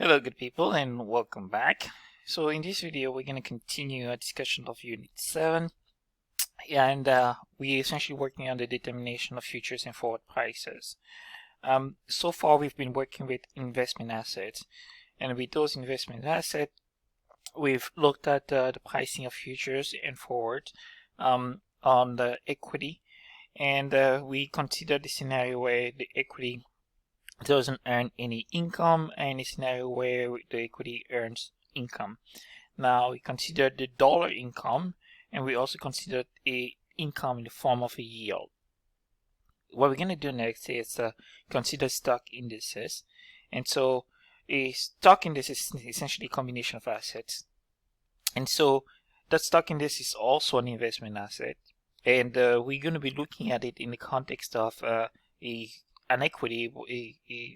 Hello good people and welcome back. So in this video we're going to continue our discussion of Unit 7 and we're essentially working on the determination of futures and forward prices. So far we've been working with investment assets, and with those investment assets we've looked at the pricing of futures and forward on the equity, and we considered the scenario where the equity doesn't earn any income and a scenario where the equity earns income. Now we considered the dollar income, and we also considered a income in the form of a yield. What we're going to do next is consider stock indices. And so a stock index is essentially a combination of assets, and so that stock index is also an investment asset, and we're going to be looking at it in the context of an equity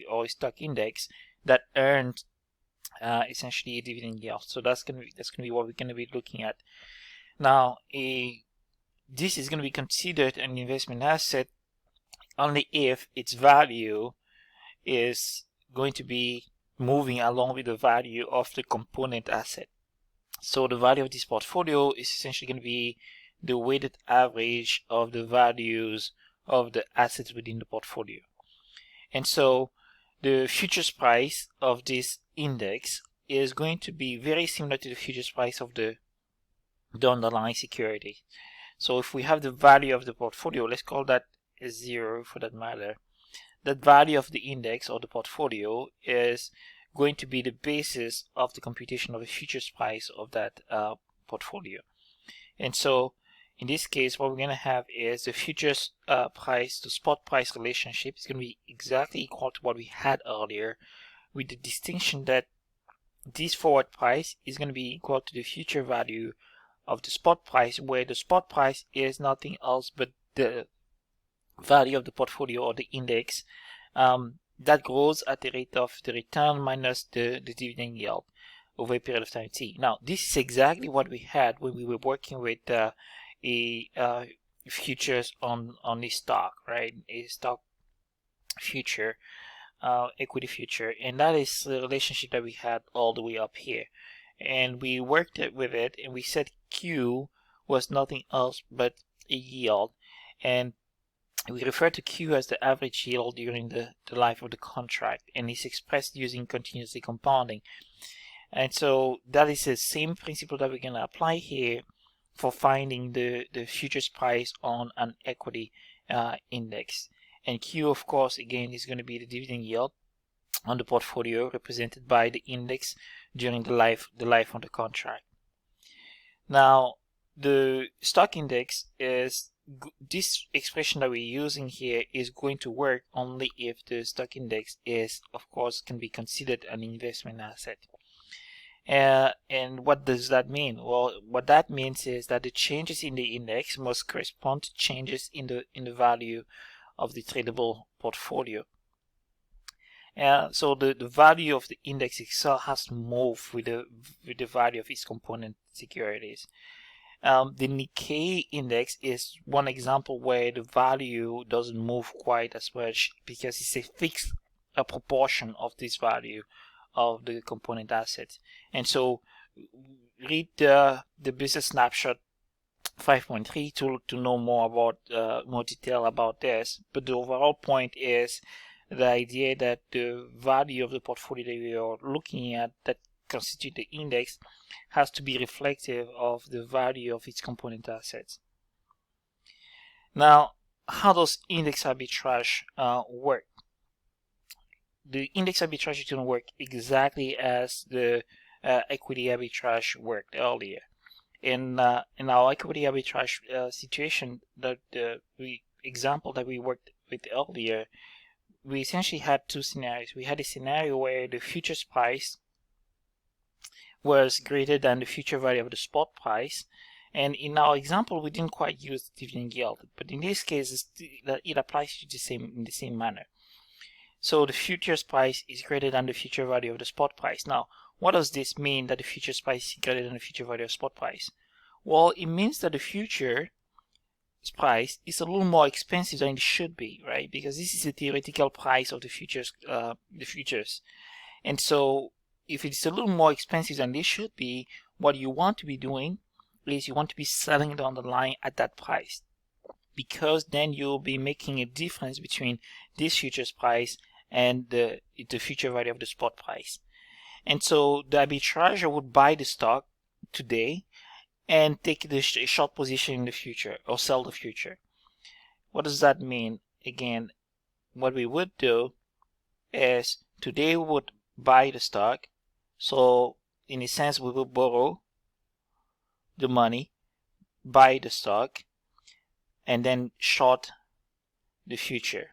or a stock index that earned essentially a dividend yield. So that's going to be what we're going to be looking at. Now, this is going to be considered an investment asset only if its value is going to be moving along with the value of the component asset. So the value of this portfolio is essentially going to be the weighted average of the values of the assets within the portfolio. And so the futures price of this index is going to be very similar to the futures price of the underlying security. So if we have the value of the portfolio, let's call that a 0 for that matter, that value of the index or the portfolio is going to be the basis of the computation of the futures price of that portfolio. And so in this case, what we're going to have is the futures price to spot price relationship is going to be exactly equal to what we had earlier, with the distinction that this forward price is going to be equal to the future value of the spot price, where the spot price is nothing else but the value of the portfolio or the index that grows at the rate of the return minus the dividend yield over a period of time t. Now, this is exactly what we had when we were working with futures on a stock, right? A stock future, equity future, and that is the relationship that we had all the way up here. And we worked with it, and we said Q was nothing else but a yield, and we refer to Q as the average yield during the life of the contract, and it's expressed using continuously compounding. And so that is the same principle that we're going to apply here for finding the futures price on an equity index. And Q, of course, again, is going to be the dividend yield on the portfolio represented by the index during the life of the contract. Now, the stock index is this expression that we're using here is going to work only if the stock index is, of course, can be considered an investment asset. And what does that mean? Well, what that means is that the changes in the index must correspond to changes in the value of the tradable portfolio. So the value of the index itself has to move with the value of its component securities. The Nikkei index is one example where the value doesn't move quite as much because it's a fixed proportion of this value of the component assets. And so read the business snapshot 5.3 to know more about more detail about this. But the overall point is the idea that the value of the portfolio that we are looking at that constitute the index has to be reflective of the value of its component assets. Now, how does index arbitrage work? The index arbitrage is going to work exactly as the equity arbitrage worked earlier. In our equity arbitrage situation, that the example that we worked with earlier, we essentially had two scenarios. We had a scenario where the futures price was greater than the future value of the spot price, and in our example we didn't quite use the dividend yield, but in this case it applies to in the same manner. So the futures price is greater than the future value of the spot price. Now, what does this mean, that the futures price is greater than the future value of spot price? Well, it means that the future price is a little more expensive than it should be, right? Because this is the theoretical price of the futures, and so if it's a little more expensive than this should be, what you want to be doing is you want to be selling it on the line at that price, because then you'll be making a difference between this futures price and the future value of the spot price. And so the arbitrager would buy the stock today and take the short position in the future, or sell the future. What does that mean? Again, what we would do is today we would buy the stock. So in a sense, we will borrow the money, buy the stock, and then short the future.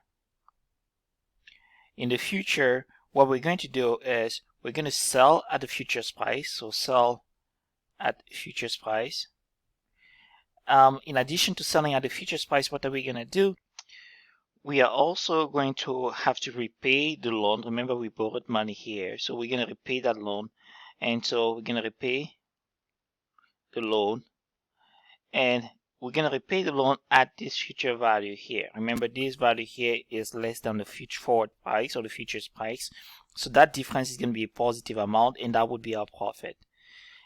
In the future, what we're going to do is we're going to sell at the futures price. So sell at futures price. In addition to selling at the futures price, what are we going to do? We are also going to have to repay the loan. Remember, we borrowed money here, so we're going to repay that loan. And so we're going to repay the loan, and we're going to repay the loan at this future value here. Remember, this value here is less than the future forward price or the futures price. So that difference is going to be a positive amount, and that would be our profit.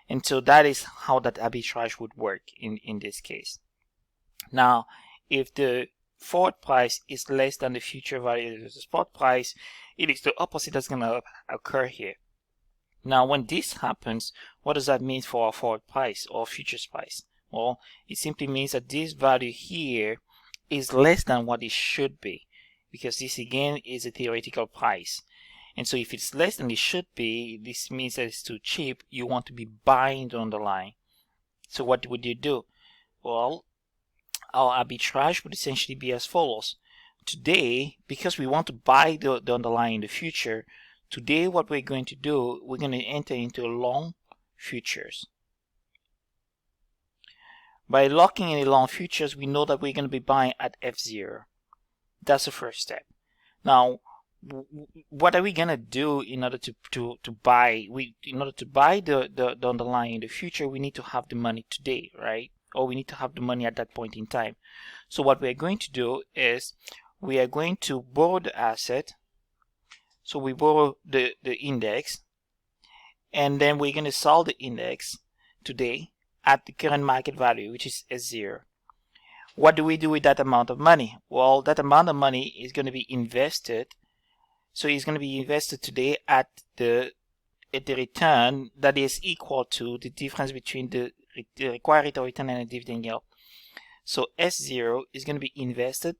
And so that is how that arbitrage would work in this case. Now, if the forward price is less than the future value of the spot price, it is the opposite that's going to occur here. Now, when this happens, what does that mean for our forward price or futures price? Well, it simply means that this value here is less than what it should be, because this again is a theoretical price. And so if it's less than it should be, this means that it's too cheap. You want to be buying on the line. So what would you do? Well, our arbitrage would essentially be as follows. Today, because we want to buy the underlying in the future, today what we're going to do, we're going to enter into long futures. By locking in a long futures, we know that we're going to be buying at F0. That's the first step. Now, what are we going to do in order to buy? In order to buy the underlying in the future, we need to have the money today, right? Or we need to have the money at that point in time. So what we're going to do is we are going to borrow the asset. So we borrow the index, and then we're going to sell the index today at the current market value, which is S0. What do we do with that amount of money? Well, that amount of money is going to be invested. So it's going to be invested today at the return that is equal to the difference between the required rate of return and the dividend yield. So S0 is going to be invested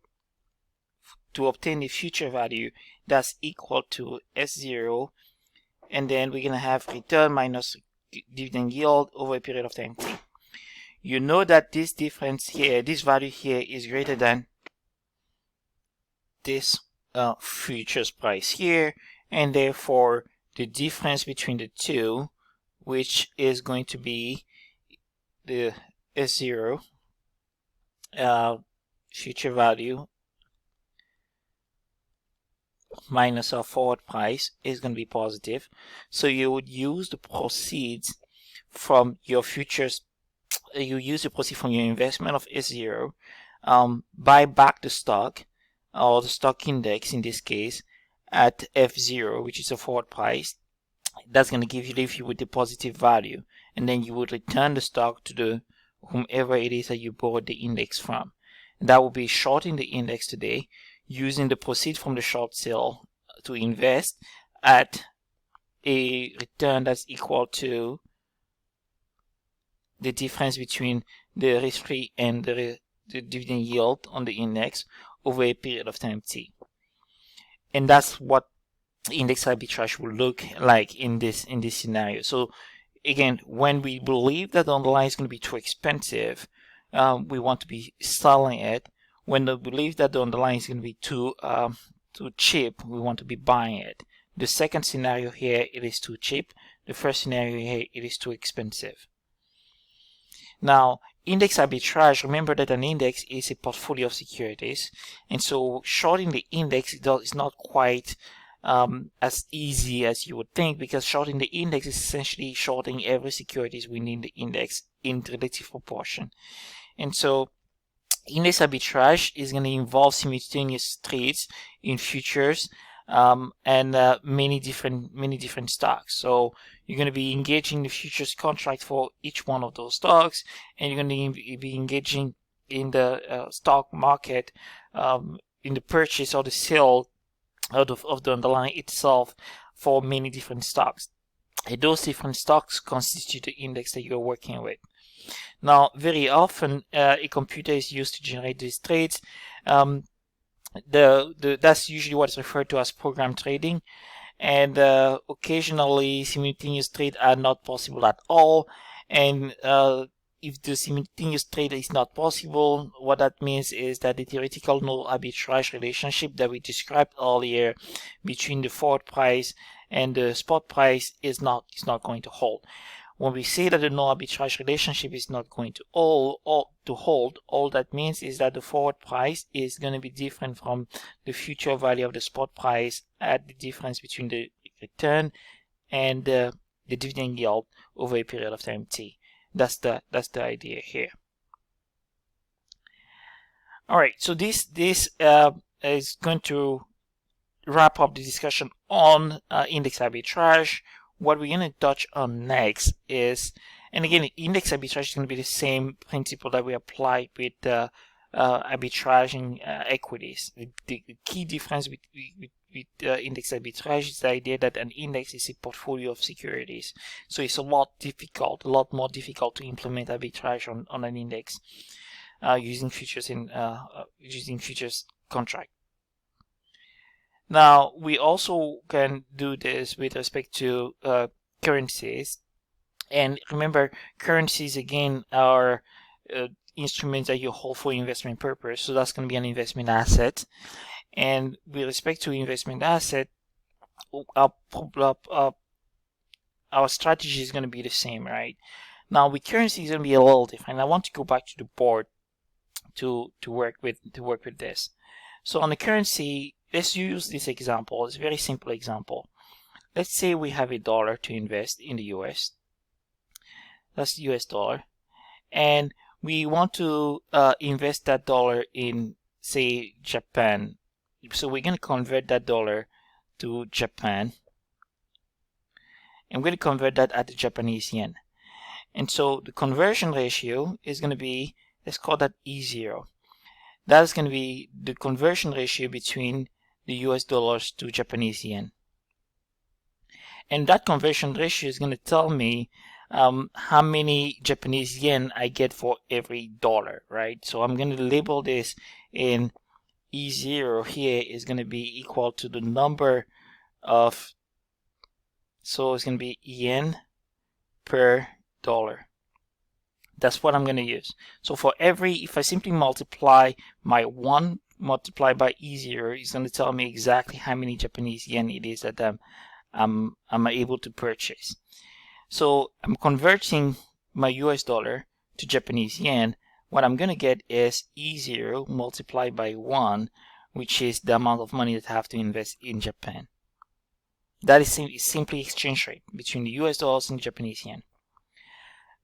to obtain the future value that's equal to S0, and then we're going to have return minus dividend yield over a period of time t. You know that this difference here, this value here, is greater than this futures price here, and therefore the difference between the two, which is going to be the S0 future value minus our forward price, is going to be positive. So you would use the proceeds from your futures, you use the proceeds from your investment of S0, buy back the stock, or the stock index in this case, at F0, which is a forward price. That's going to leave you with a positive value, and then you would return the stock to the whomever it is that you bought the index from. And that will be shorting the index today, using the proceeds from the short sale to invest at a return that's equal to the difference between the risk-free and the dividend yield on the index over a period of time t. And that's what index arbitrage will look like in this scenario. So again, when we believe that the underlying is going to be too expensive, we want to be selling it. When we believe that the underlying is going to be too cheap, we want to be buying it. The second scenario here, it is too cheap. The first scenario here, it is too expensive. Now, index arbitrage, remember that an index is a portfolio of securities, and so shorting the index is not quite as easy as you would think, because shorting the index is essentially shorting every securities within the index in relative proportion. And so index arbitrage is going to involve simultaneous trades in futures and many different stocks. So you're going to be engaging the futures contract for each one of those stocks, and you're going to be engaging in the stock market, in the purchase or the sale of the underlying itself for many different stocks. And those different stocks constitute the index that you're working with. Now, very often a computer is used to generate these trades. That's usually what's referred to as program trading, and occasionally simultaneous trades are not possible at all. And if the simultaneous trade is not possible, what that means is that the theoretical no arbitrage relationship that we described earlier between the forward price and the spot price is not going to hold. When we say that the no arbitrage relationship is not going to hold, all that means is that the forward price is going to be different from the future value of the spot price at the difference between the return and the dividend yield over a period of time t. That's the idea here. All right, so this is going to wrap up the discussion on index arbitrage. What we're going to touch on next is, and again, index arbitrage is going to be the same principle that we applied with arbitraging equities. The key difference with index arbitrage is the idea that an index is a portfolio of securities. So it's a lot more difficult to implement arbitrage on an index using futures contract. Now, we also can do this with respect to currencies. And remember, currencies, again, are instruments that you hold for investment purpose. So that's going to be an investment asset. And with respect to investment asset, our strategy is going to be the same, right? Now, with currency, it's going to be a little different. I want to go back to the board to work with this. So on the currency, let's use this example. It's a very simple example. Let's say we have $1 to invest in the US. That's the US dollar. And we want to invest that dollar in, say, Japan. So we're going to convert that dollar to Japan. And we're going to convert that at the Japanese yen. And so the conversion ratio is going to be, let's call that E0. That's going to be the conversion ratio between the US dollars to Japanese yen. And that conversion ratio is going to tell me how many Japanese yen I get for every dollar, right? So I'm going to label this in E0 here is going to be equal to the number of, so it's going to be yen per dollar. That's what I'm going to use. So for every, if I simply multiply my 1 multiplied by E0, it's going to tell me exactly how many Japanese yen it is that I'm able to purchase. So I'm converting my US dollar to Japanese yen. What I'm going to get is E0 multiplied by 1, which is the amount of money that I have to invest in Japan. That is simply exchange rate between the US dollars and the Japanese yen.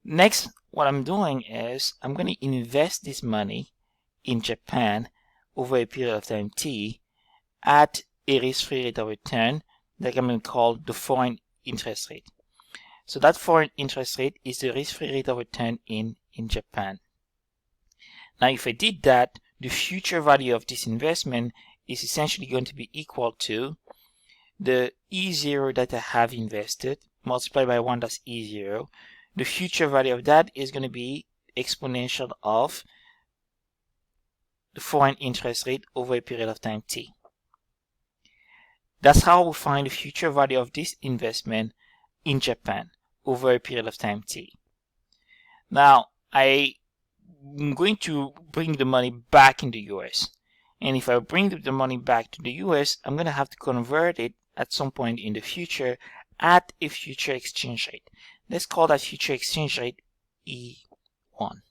Next, what I'm doing is I'm going to invest this money in Japan over a period of time t at a risk-free rate of return that I'm going to call the foreign interest rate. So that foreign interest rate is the risk-free rate of return in Japan. Now, if I did that, the future value of this investment is essentially going to be equal to the E0 that I have invested multiplied by 1, that's E0. The future value of that is going to be exponential of the foreign interest rate over a period of time t. That's how we find the future value of this investment in Japan over a period of time t. Now, I'm going to bring the money back in the US. And if I bring the money back to the US, I'm going to have to convert it at some point in the future at a future exchange rate. Let's call that future exchange rate E1.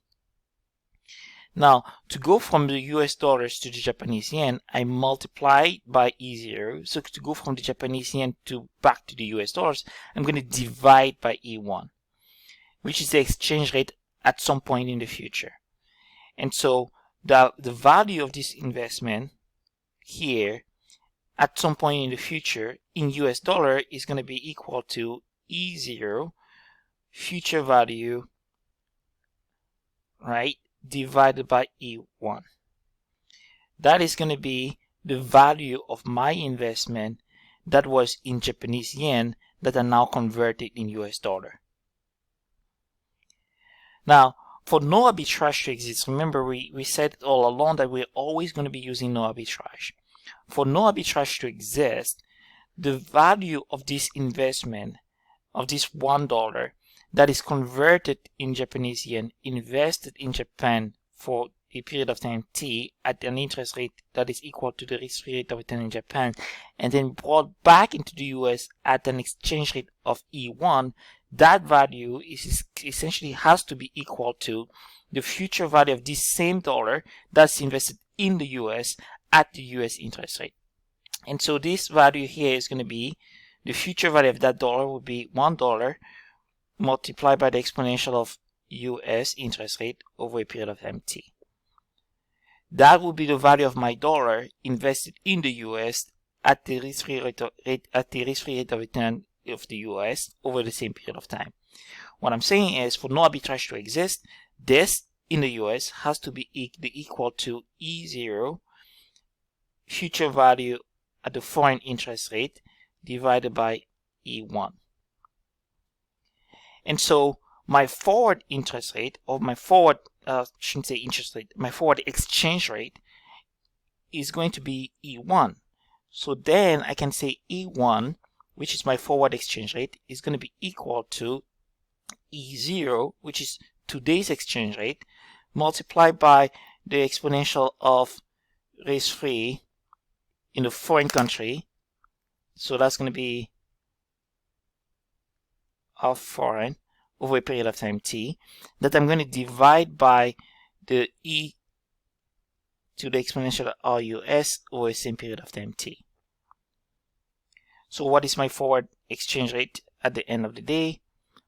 Now, to go from the US dollars to the Japanese yen, I multiply by E0. So to go from the Japanese yen back to the US dollars, I'm going to divide by E1, which is the exchange rate at some point in the future. And so the value of this investment here at some point in the future in US dollar is going to be equal to E0 future value, right, divided by E1. That is going to be the value of my investment that was in Japanese yen that are now converted in US dollar. Now, for no arbitrage to exist, remember we said all along that we're always going to be using no arbitrage. For no arbitrage to exist, the value of this investment, of this $1 that is converted in Japanese yen, invested in Japan for a period of time T at an interest rate that is equal to the risk-free rate of return in Japan, and then brought back into the US at an exchange rate of E1, that value is essentially has to be equal to the future value of this same dollar that's invested in the US at the US interest rate. And so this value here is going to be, the future value of that dollar will be $1 multiplied by the exponential of US interest rate over a period of time T. That will be the value of my dollar invested in the US at the risk-free rate of return of the US over the same period of time. What I'm saying is, for no arbitrage to exist, this in the US has to be equal to E0 future value at the foreign interest rate divided by E1. And so my forward interest rate, or my forward, shouldn't say interest rate, my forward exchange rate is going to be E1. So then I can say E1, which is my forward exchange rate, is going to be equal to E0, which is today's exchange rate, multiplied by the exponential of risk-free in the foreign country. So that's going to be of foreign over a period of time T, that I'm going to divide by the E to the exponential of RUS over the same period of time T. So what is my forward exchange rate at the end of the day?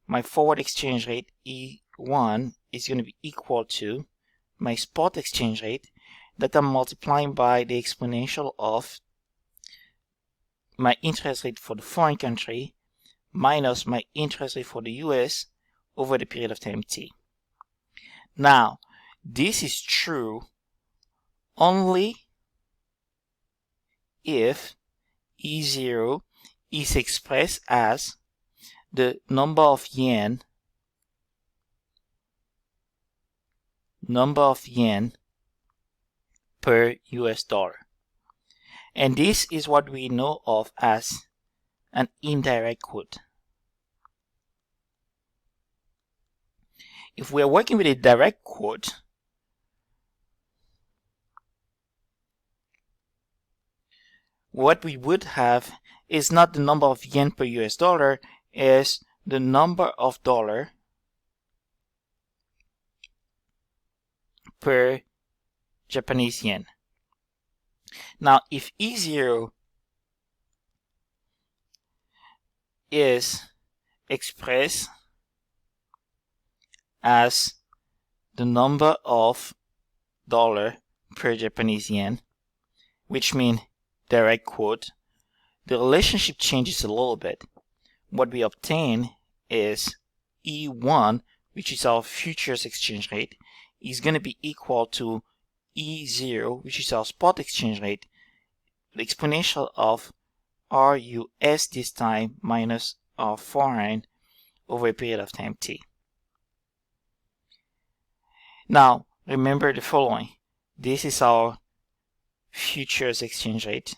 My forward exchange rate E1 is going to be equal to my spot exchange rate that I'm multiplying by the exponential of my interest rate for the foreign country minus my interest rate for the US over the period of time T. Now, this is true only if E0 is expressed as the number of yen per US dollar. And this is what we know of as an indirect quote. If we are working with a direct quote, what we would have is not the number of yen per US dollar, is the number of dollar per Japanese yen. Now, if E0 is expressed as the number of dollar per Japanese yen, which means direct quote, the relationship changes a little bit. What we obtain is E1, which is our futures exchange rate, is going to be equal to E0, which is our spot exchange rate, the exponential of RUS this time minus our foreign over a period of time T. Now, remember the following. This is our futures exchange rate.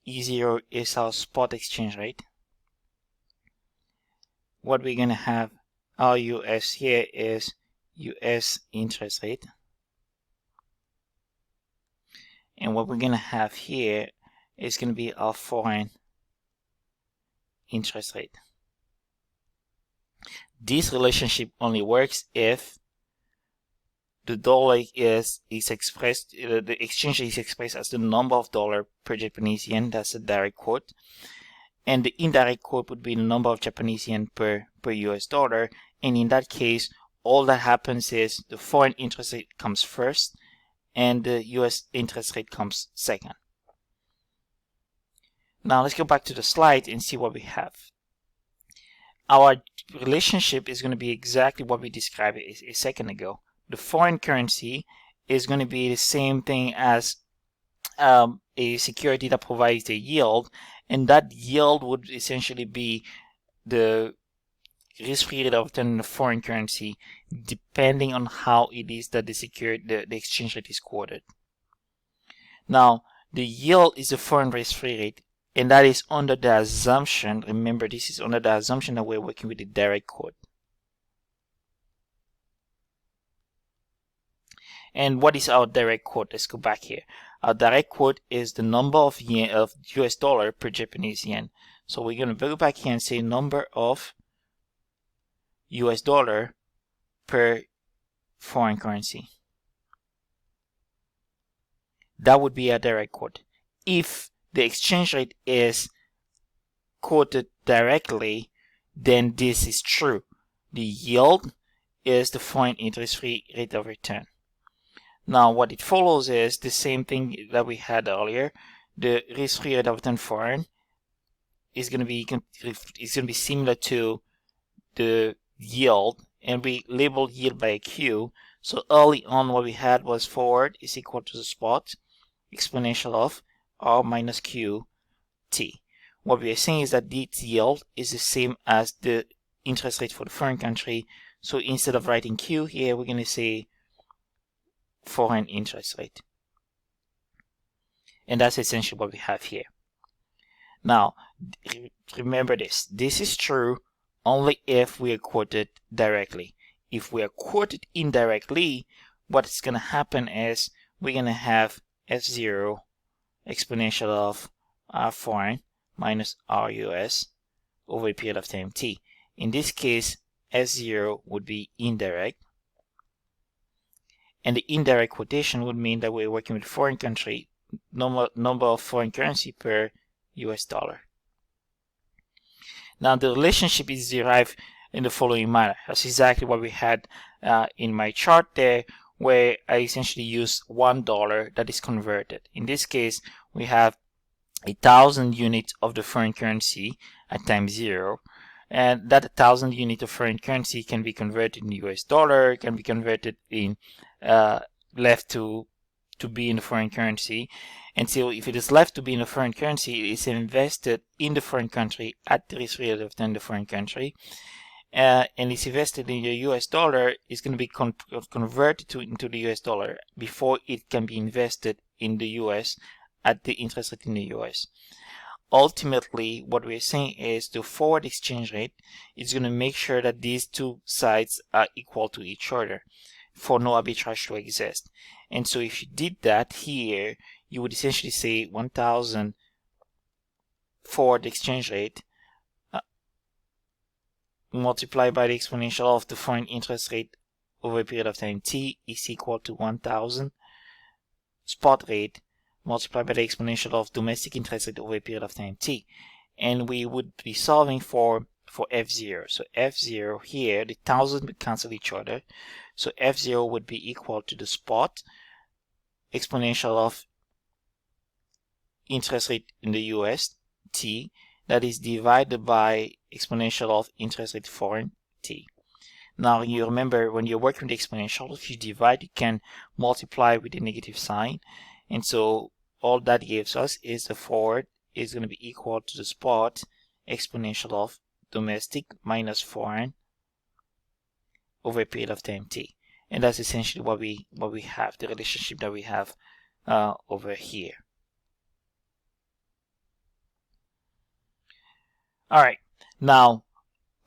E0 is our spot exchange rate. What we're going to have, our US here is US interest rate. And what we're going to have here is going to be our foreign interest rate. This relationship only works if the dollar is expressed, the exchange rate is expressed as the number of dollar per Japanese yen. That's a direct quote. And the indirect quote would be the number of Japanese yen per US dollar. And in that case, all that happens is the foreign interest rate comes first and the US interest rate comes second. Now let's go back to the slide and see what we have. Our relationship is going to be exactly what we described a second ago. The foreign currency is going to be the same thing as a security that provides a yield, and that yield would essentially be the risk-free rate of return in the foreign currency, depending on how it is that the exchange rate is quoted. Now, the yield is the foreign risk-free rate, and that is under the assumption, remember this is under the assumption that we're working with a direct quote. And what is our direct quote? Let's go back here. Our direct quote is the number of US dollar per Japanese yen. So we're going to go back here and say number of US dollar per foreign currency. That would be a direct quote. If the exchange rate is quoted directly, then this is true. The yield is the foreign interest-free rate of return. Now what it follows is the same thing that we had earlier. The risk-free rate of return foreign is going to be similar to the yield, and we label yield by a Q. So early on what we had was forward is equal to the spot exponential of R minus Q T. What we are saying is that this yield is the same as the interest rate for the foreign country. So instead of writing Q here, we're going to say foreign interest rate. And that's essentially what we have here. Now, remember this. This is true only if we are quoted directly. If we are quoted indirectly, what's going to happen is we're going to have F0 exponential of R foreign minus R US over a period of time T. In this case, F0 would be indirect. And the indirect quotation would mean that we're working with foreign country, number of foreign currency per US dollar. Now the relationship is derived in the following manner. That's exactly what we had in my chart there, where I essentially use $1 that is converted. In this case, we have 1,000 units of the foreign currency at time 0, and that 1,000 units of foreign currency can be converted in US dollar, can be converted in left to be in the foreign currency. And so if it is left to be in the foreign currency, it is invested in the foreign country at the risk rate of return in the foreign country, and it's invested in the US dollar, is going to be converted into the US dollar before it can be invested in the US at the interest rate in the US. Ultimately, what we're saying is the forward exchange rate is going to make sure that these two sides are equal to each other for no arbitrage to exist. And so if you did that here, you would essentially say 1,000 forward exchange rate multiplied by the exponential of the foreign interest rate over a period of time T is equal to 1,000 spot rate multiplied by the exponential of domestic interest rate over a period of time T. And we would be solving for F0. So F0 here, the 1,000 would cancel each other. So F0 would be equal to the spot exponential of interest rate in the US, T, that is divided by exponential of interest rate foreign, T. Now you remember when you're working with the exponential, if you divide, you can multiply with a negative sign. And so all that gives us is the forward is going to be equal to the spot exponential of domestic minus foreign over a period of time T. And that's essentially what we have, the relationship that we have over here. All right, now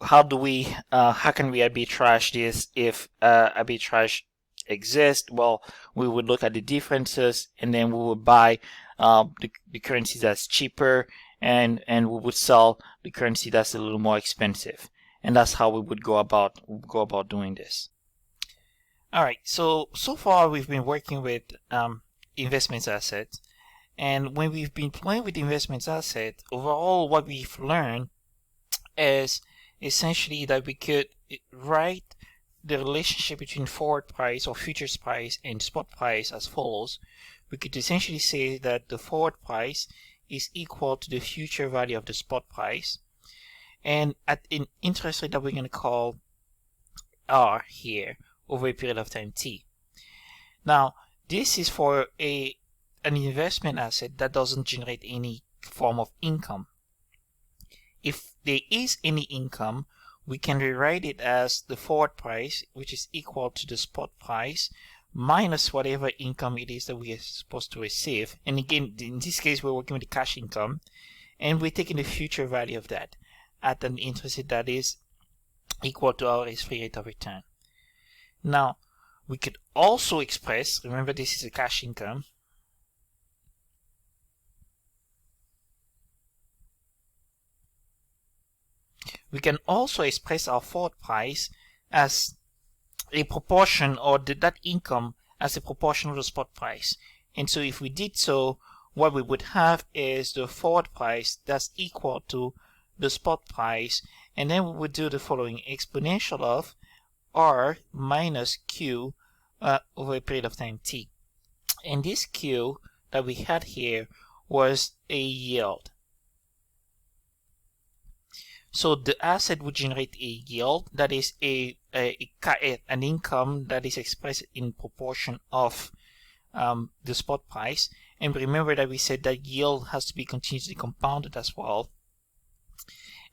how can we arbitrage this if arbitrage exists? Well, we would look at the differences, and then we would buy the currency that's cheaper, and we would sell the currency that's a little more expensive. And that's how we would go about doing this. All right, so far we've been working with investments assets, and when we've been playing with investments assets, overall what we've learned is essentially that we could write the relationship between forward price or futures price and spot price as follows, we could essentially say that the forward price is equal to the future value of the spot price, and at an interest rate that we're going to call R here over a period of time T. Now, this is for an investment asset that doesn't generate any form of income. If there is any income, we can rewrite it as the forward price, which is equal to the spot price minus whatever income it is that we are supposed to receive. And again, in this case, we're working with the cash income, and we're taking the future value of that at an interest rate that is equal to our risk-free rate of return. Now, we could also express, remember this is a cash income, we can also express our forward price as a proportion, or that income as a proportion of the spot price. And so if we did so, what we would have is the forward price that's equal to the spot price, and then we would do the following: exponential of R minus Q over a period of time T. And this Q that we had here was a yield. So the asset would generate a yield that is an income that is expressed in proportion of the spot price. And remember that we said that yield has to be continuously compounded as well.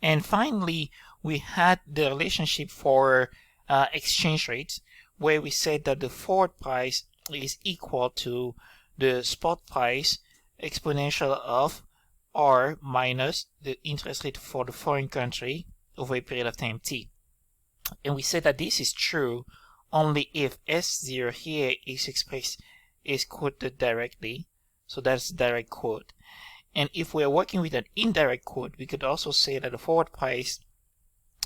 And finally, we had the relationship for exchange rates, where we said that the forward price is equal to the spot price exponential of R minus the interest rate for the foreign country over a period of time T. And we said that this is true only if S0 here is quoted directly. So that's direct quote. And if we're working with an indirect quote, we could also say that the forward price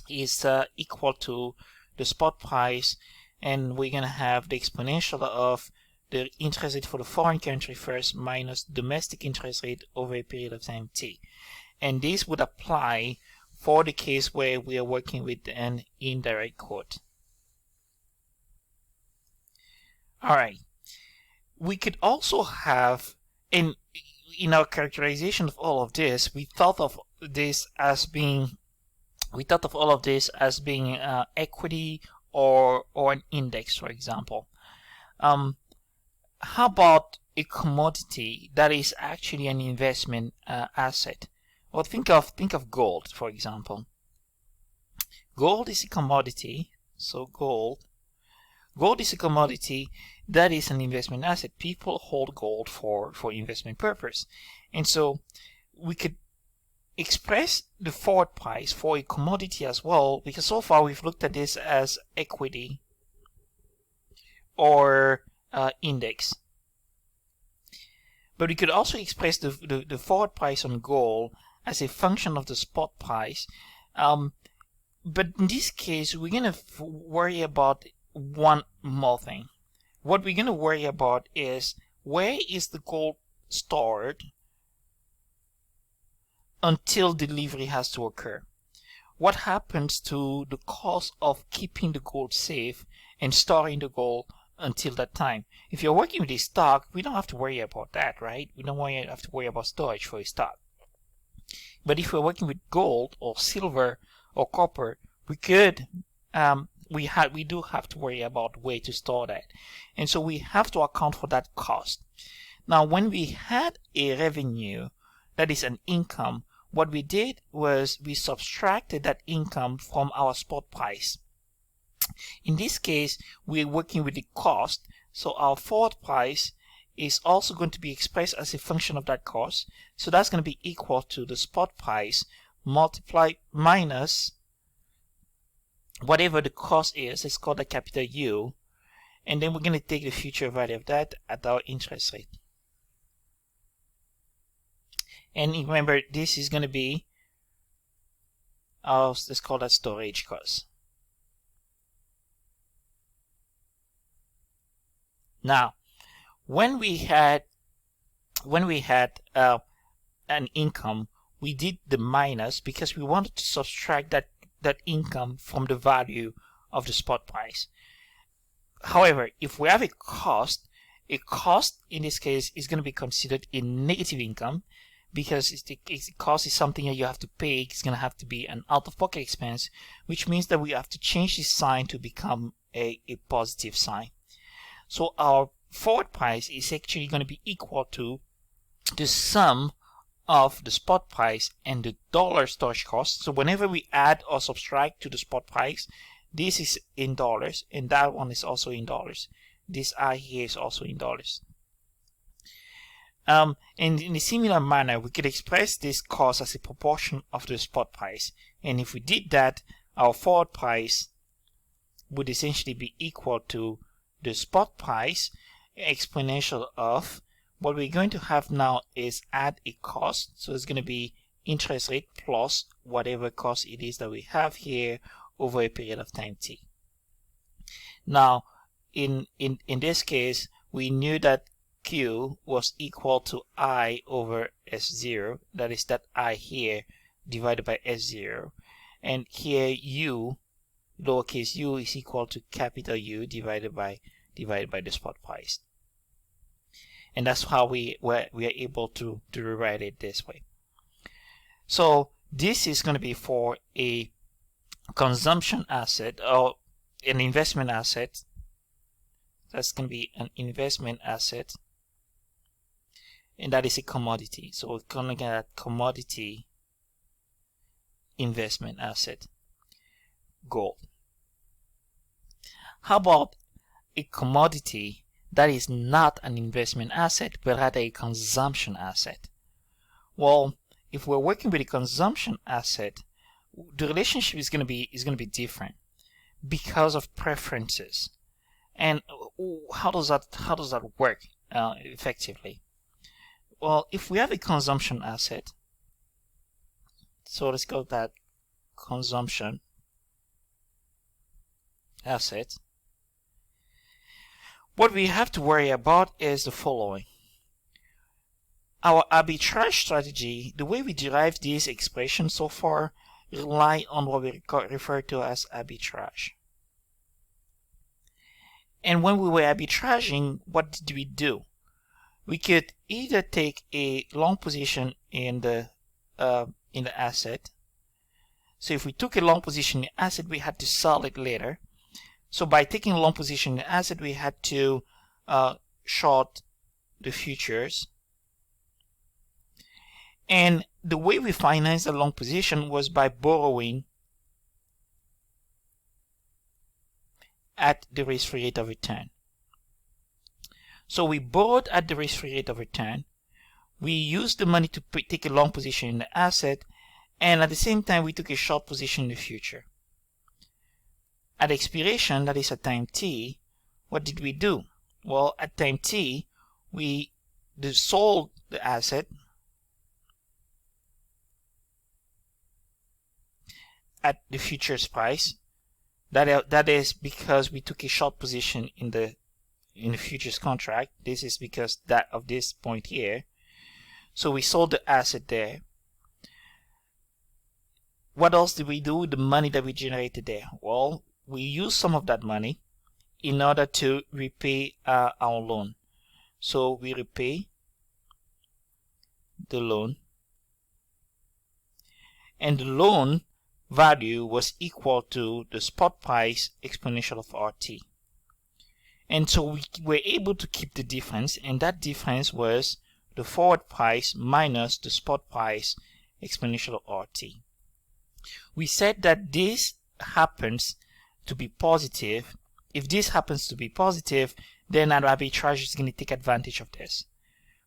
is equal to the spot price, and we're going to have the exponential of the interest rate for the foreign country first minus domestic interest rate over a period of time T. And this would apply for the case where we are working with an indirect quote. Alright, we could also have, in our characterization of all of this, we thought of this as being equity or an index, for example. How about a commodity that is actually an investment asset? Well, think of gold, for example. Gold is a commodity, so gold is a commodity that is an investment asset. People hold gold for investment purpose. And so we could express the forward price for a commodity as well, because so far we've looked at this as equity or index. But we could also express the forward price on gold as a function of the spot price. But in this case, we're going to worry about one more thing. What we're going to worry about is, where is the gold stored until delivery has to occur? What happens to the cost of keeping the gold safe and storing the gold until that time? If you're working with a stock, we don't have to worry about that, right? We don't have to worry about storage for a stock. But if we're working with gold or silver or copper, we could we do have to worry about where to store that. And so we have to account for that cost. Now, when we had a revenue that is an income, what we did was we subtracted that income from our spot price. In this case, we're working with the cost, so our forward price is also going to be expressed as a function of that cost. So that's going to be equal to the spot price multiplied minus whatever the cost is. It's called a capital U. And then we're going to take the future value of that at our interest rate. And remember, this is going to be our, let's call that storage cost. Now, when we had an income, we did the minus because we wanted to subtract that income from the value of the spot price. However, if we have a cost in this case is going to be considered a negative income, because the cost is something that you have to pay. It's going to have to be an out-of-pocket expense, which means that we have to change this sign to become a positive sign. So our forward price is actually going to be equal to the sum of the spot price and the dollar storage cost. So whenever we add or subtract to the spot price, this is in dollars and that one is also in dollars. This I here is also in dollars. And in a similar manner, we could express this cost as a proportion of the spot price. And if we did that, our forward price would essentially be equal to the spot price exponential of what we're going to have now is add a cost. So it's going to be interest rate plus whatever cost it is that we have here over a period of time t. Now, in this case, we knew that Q was equal to I over S0. That is that I here divided by S0. And here U, lowercase u, is equal to capital U divided by the spot price. And that's how we are able to rewrite it this way. So this is going to be for a consumption asset or an investment asset. That's going to be an investment asset, and that is a commodity. So we're going to get a commodity investment asset, gold. How about a commodity that is not an investment asset but rather a consumption asset? Well, if we're working with a consumption asset, the relationship is going to be different because of preferences. And how does that work effectively? Well, if we have a consumption asset, so let's call that consumption asset. What we have to worry about is the following. Our arbitrage strategy, the way we derive these expressions so far, rely on what we refer to as arbitrage. And when we were arbitraging, what did we do? We could either take a long position in the asset. So if we took a long position in the asset, we had to sell it later. So by taking a long position in the asset, we had to short the futures. And the way we financed the long position was by borrowing at the risk-free rate of return. So we borrowed at the risk-free rate of return. We used the money to take a long position in the asset, and at the same time we took a short position in the future. At expiration, that is at time t, what did we do? Well, at time t, we sold the asset at the futures price. That is because we took a short position in the futures contract. This is because of this point here. So we sold the asset there. What else did we do with the money that we generated there? Well, we used some of that money in order to repay our loan. So we repay the loan, and the loan value was equal to the spot price exponential of RT. And so we were able to keep the difference, and that difference was the forward price minus the spot price exponential of RT. We said that this happens to be positive. If this happens to be positive, then our arbitrage is going to take advantage of this.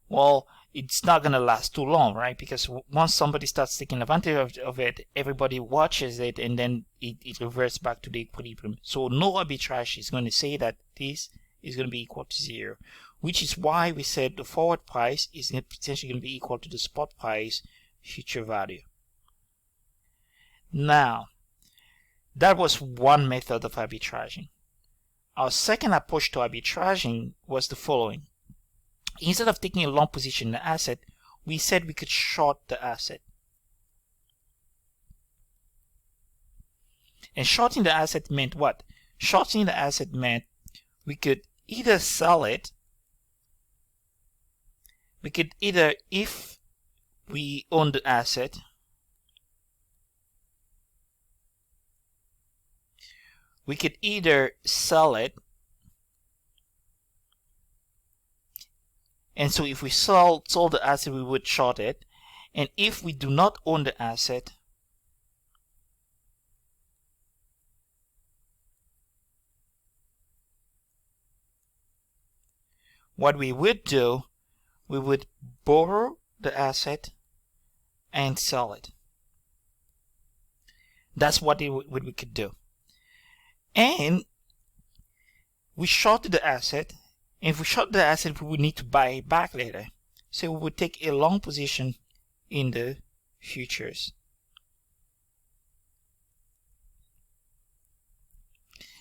Well, it's not going to last too long, right? Because once somebody starts taking advantage of it, everybody watches it, and then it reverts back to the equilibrium. So no arbitrage is going to say that this is going to be equal to 0, which is why we said the forward price is potentially going to be equal to the spot price future value. Now, that was one method of arbitraging. Our second approach to arbitraging was the following. Instead of taking a long position in the asset, we said we could short the asset. And shorting the asset meant what? Shorting the asset meant we could either sell it, if we own the asset, we could either sell it, and so if we sold the asset, we would short it. And if we do not own the asset, what we would do, we would borrow the asset and sell it. That's what we could do. And we shorted the asset, and if we short the asset, we would need to buy it back later. So we would take a long position in the futures.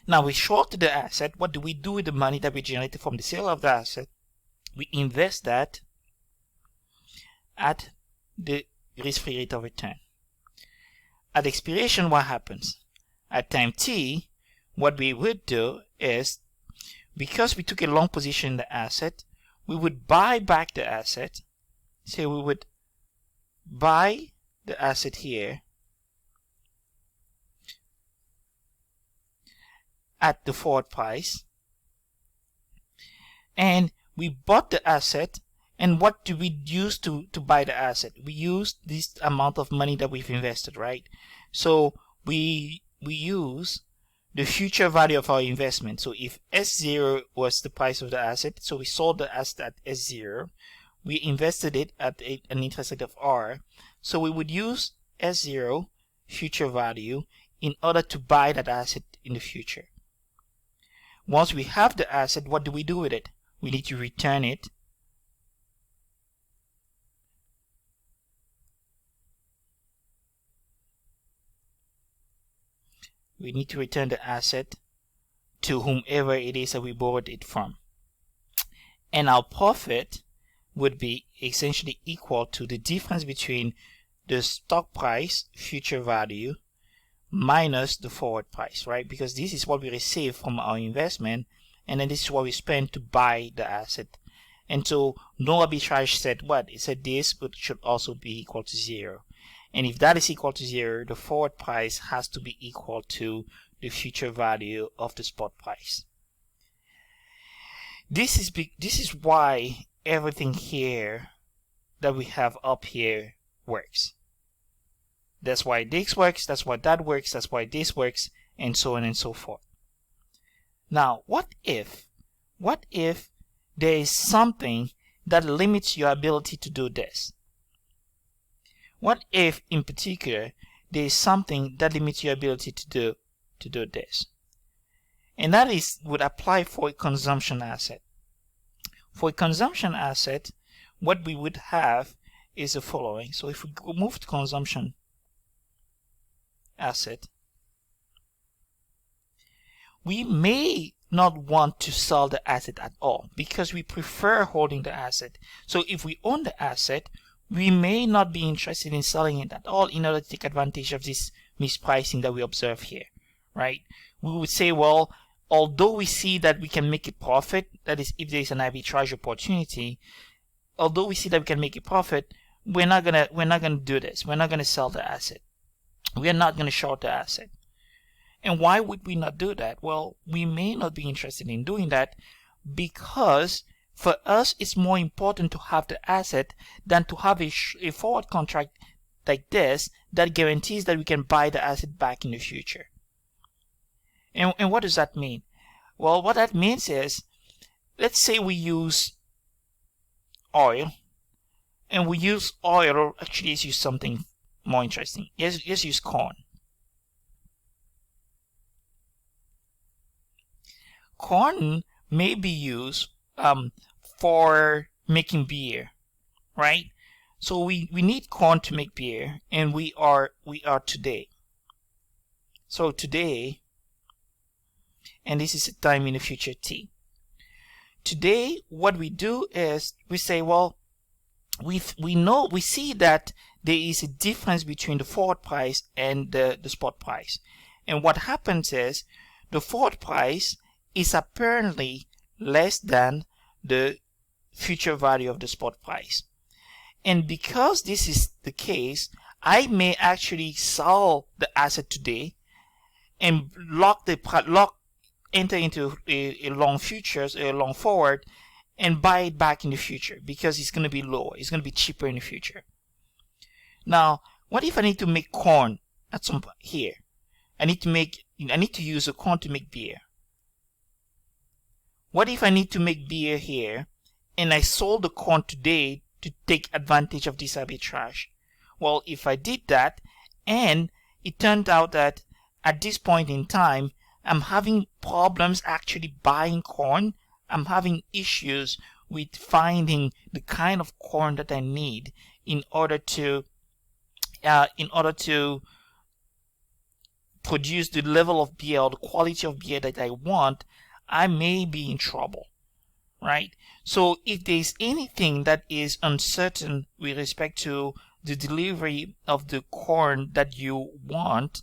Now we shorted the asset. What do we do with the money that we generated from the sale of the asset? We invest that at the risk-free rate of return. At expiration, what happens? At time t, what we would do is, because we took a long position in the asset, we would buy back the asset. So we would buy the asset here at the forward price, and we bought the asset. And what do we use to buy the asset? We use this amount of money that we've invested, right? So we use the future value of our investment. So if S0 was the price of the asset, so we sold the asset at S0, we invested it at an interest rate of R, so we would use S0 future value in order to buy that asset in the future. Once we have the asset, what do we do with it? We need to return it. We need to return the asset to whomever it is that we borrowed it from. And our profit would be essentially equal to the difference between the stock price future value minus the forward price, right? Because this is what we receive from our investment, and then this is what we spend to buy the asset. And so no arbitrage said what? It said this should also be equal to 0. And if that is equal to 0, the forward price has to be equal to the future value of the spot price. This is why everything here that we have up here works. That's why this works, that's why that works, that's why this works, and so on and so forth. Now, what if there is something that limits your ability to do this? What if, in particular, there is something that limits your ability to do this? And that would apply for a consumption asset. For a consumption asset, what we would have is the following. So if we move to consumption asset, we may not want to sell the asset at all because we prefer holding the asset. So if we own the asset, we may not be interested in selling it at all in order to take advantage of this mispricing that we observe here, right? We would say, well, although we see that we can make a profit, that is, if there is an arbitrage opportunity, although we see that we can make a profit, we're not gonna do this. We're not gonna sell the asset. We're not gonna short the asset. And why would we not do that? Well, we may not be interested in doing that because for us, it's more important to have the asset than to have a forward contract like this that guarantees that we can buy the asset back in the future. And what does that mean? Well, what that means is, let's say we use oil, and we use oil, or actually let's use something more interesting. Let's use corn. Corn may be used for making beer, right? So we need corn to make beer, and we are today. So today, and this is a time in the future t. Today, what we do is we say, well, we see that there is a difference between the forward price and the spot price. And what happens is the forward price is apparently less than the future value of the spot price. And because this is the case, I may actually sell the asset today and enter into a long futures, a long forward, and buy it back in the future because it's going to be lower. It's going to be cheaper in the future. Now, what if I need to make corn at some point here? I need to use a corn to make beer. What if I need to make beer here and I sold the corn today to take advantage of this arbitrage? Well, if I did that and it turned out that at this point in time I'm having problems actually buying corn, I'm having issues with finding the kind of corn that I need in order to produce the level of beer or the quality of beer that I want, I may be in trouble, right? So if there's anything that is uncertain with respect to the delivery of the corn that you want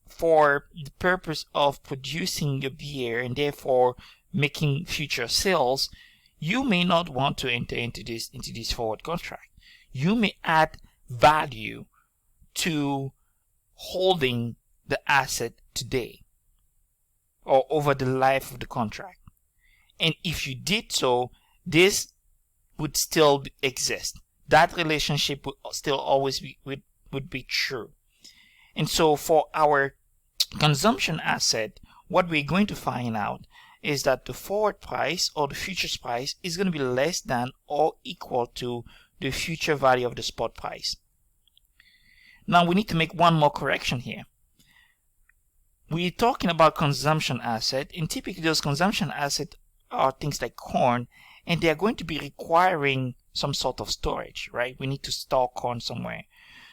for the purpose of producing your beer and therefore making future sales, you may not want to enter into this forward contract. You may add value to holding the asset today or over the life of the contract. And if you did so, this would still exist. That relationship would still always would be true. And so for our consumption asset, what we're going to find out is that the forward price or the futures price is going to be less than or equal to the future value of the spot price. Now we need to make one more correction here. We're talking about consumption asset, and typically those consumption assets are things like corn, and they are going to be requiring some sort of storage, right? We need to store corn somewhere.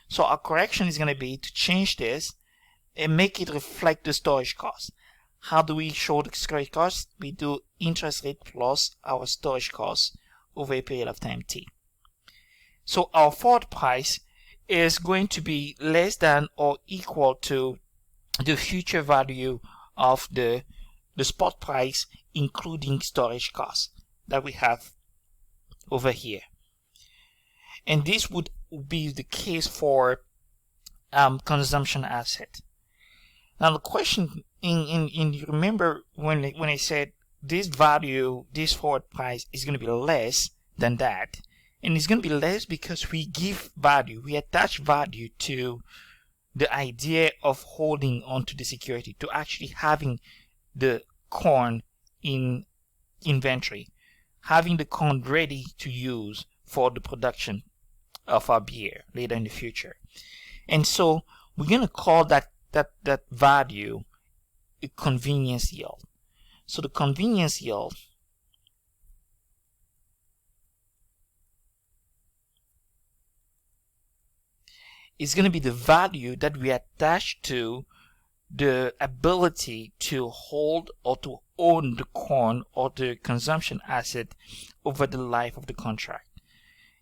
So our correction is going to be to change this and make it reflect the storage cost. How do we show the storage cost? We do interest rate plus our storage cost over a period of time t. So our forward price is going to be less than or equal to the future value of the spot price, including storage costs that we have over here. And this would be the case for consumption asset. Now the question, you remember when I said this value, this forward price is going to be less than that, and it's going to be less because we give value, we attach value to the idea of holding onto the security, to actually having the corn in inventory, having the corn ready to use for the production of our beer later in the future. And so we're going to call that value a convenience yield. So the convenience yield is going to be the value that we attach to the ability to hold or to own the corn or the consumption asset over the life of the contract.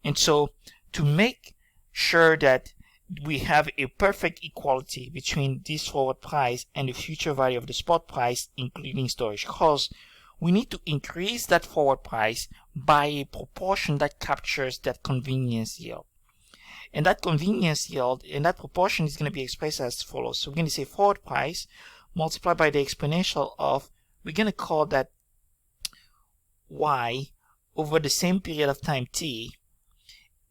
And so to make sure that we have a perfect equality between this forward price and the future value of the spot price, including storage costs, we need to increase that forward price by a proportion that captures that convenience yield. And that convenience yield and that proportion is going to be expressed as follows. So we're going to say forward price multiplied by the exponential of, we're going to call that y over the same period of time t.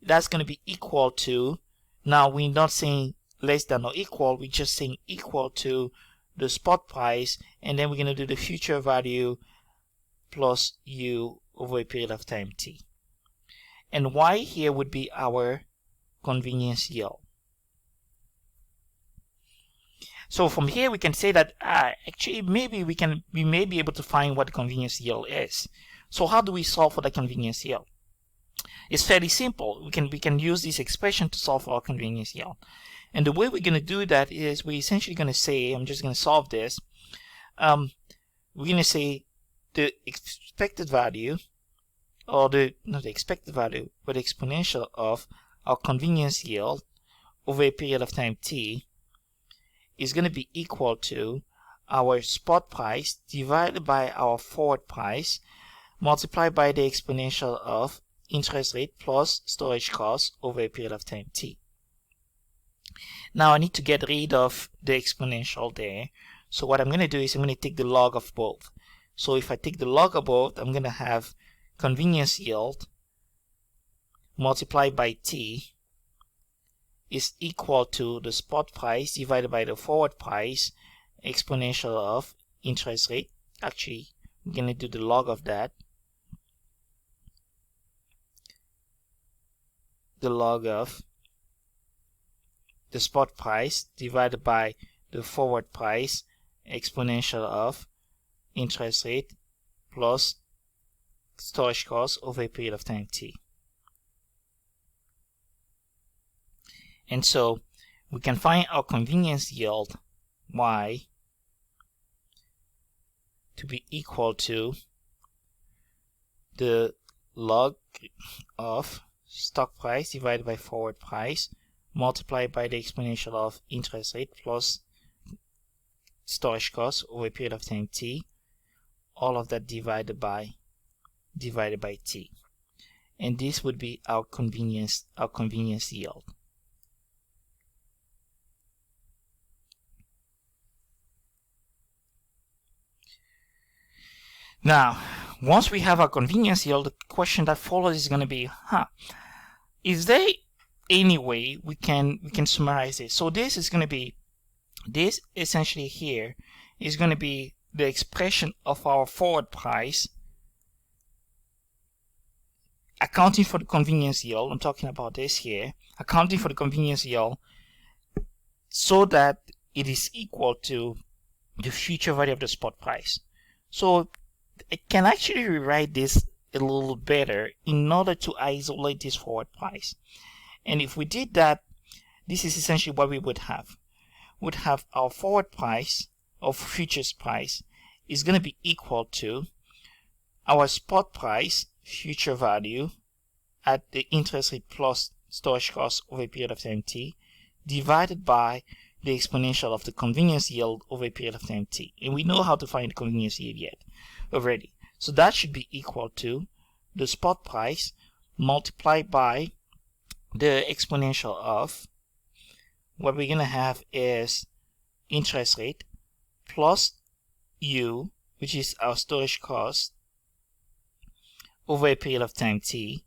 That's going to be equal to, now we're not saying less than or equal, we're just saying equal to the spot price, and then we're going to do the future value plus u over a period of time t. And y here would be our convenience yield. So from here we can say that actually maybe we may be able to find what the convenience yield is. So how do we solve for the convenience yield? It's fairly simple. We can use this expression to solve for our convenience yield. And the way we're going to do that is we're essentially going to say, I'm just going to solve this. We're going to say the expected value, or not the expected value, but the exponential of our convenience yield over a period of time t is going to be equal to our spot price divided by our forward price multiplied by the exponential of interest rate plus storage cost over a period of time t. Now I need to get rid of the exponential there. So what I'm going to do is I'm going to take the log of both. So if I take the log of both, I'm going to have convenience yield multiplied by t is equal to the spot price divided by the forward price exponential of interest rate. Actually, I'm going to do the log of that. The log of the spot price divided by the forward price exponential of interest rate plus storage cost over a period of time t. And so we can find our convenience yield y to be equal to the log of stock price divided by forward price multiplied by the exponential of interest rate plus storage cost over a period of time t, all of that divided by t. And this would be our convenience yield. Now, once we have our convenience yield, the question that follows is going to be, is there any way we can summarize it? So this is going to be, this essentially here is going to be the expression of our forward price accounting for the convenience yield. I'm talking about this here, accounting for the convenience yield so that it is equal to the future value of the spot price. So I can actually rewrite this a little better in order to isolate this forward price. And if we did that, this is essentially what we would have. We would have our forward price of futures price is going to be equal to our spot price future value at the interest rate plus storage cost over a period of time t divided by the exponential of the convenience yield over a period of time t. And we know how to find the convenience yield yet already. So that should be equal to the spot price multiplied by the exponential of what we're going to have is interest rate plus u, which is our storage cost over a period of time t,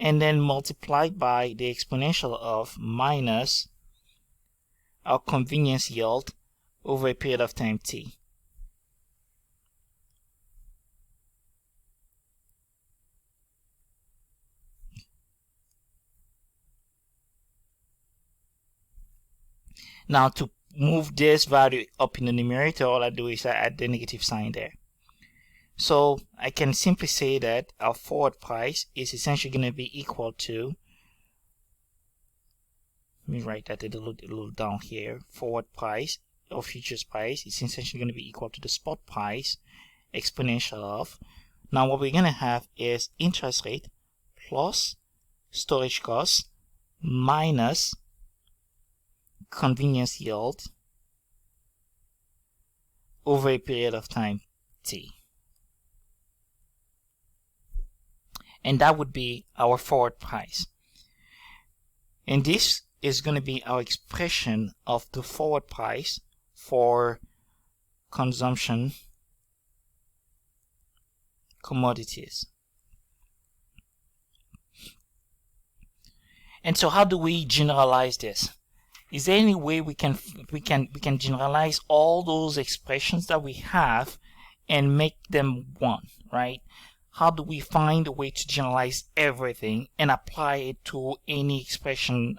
and then multiplied by the exponential of minus our convenience yield over a period of time t. Now to move this value up in the numerator, all I do is I add the negative sign there. So I can simply say that our forward price is essentially going to be equal to, let me write that a little down here, forward price or futures price is essentially going to be equal to the spot price exponential of, now what we're going to have is interest rate plus storage cost minus convenience yield over a period of time t. And that would be our forward price. And this is going to be our expression of the forward price for consumption commodities. And so how do we generalize this? Is there any way we can generalize all those expressions that we have and make them one, right? How do we find a way to generalize everything and apply it to any expression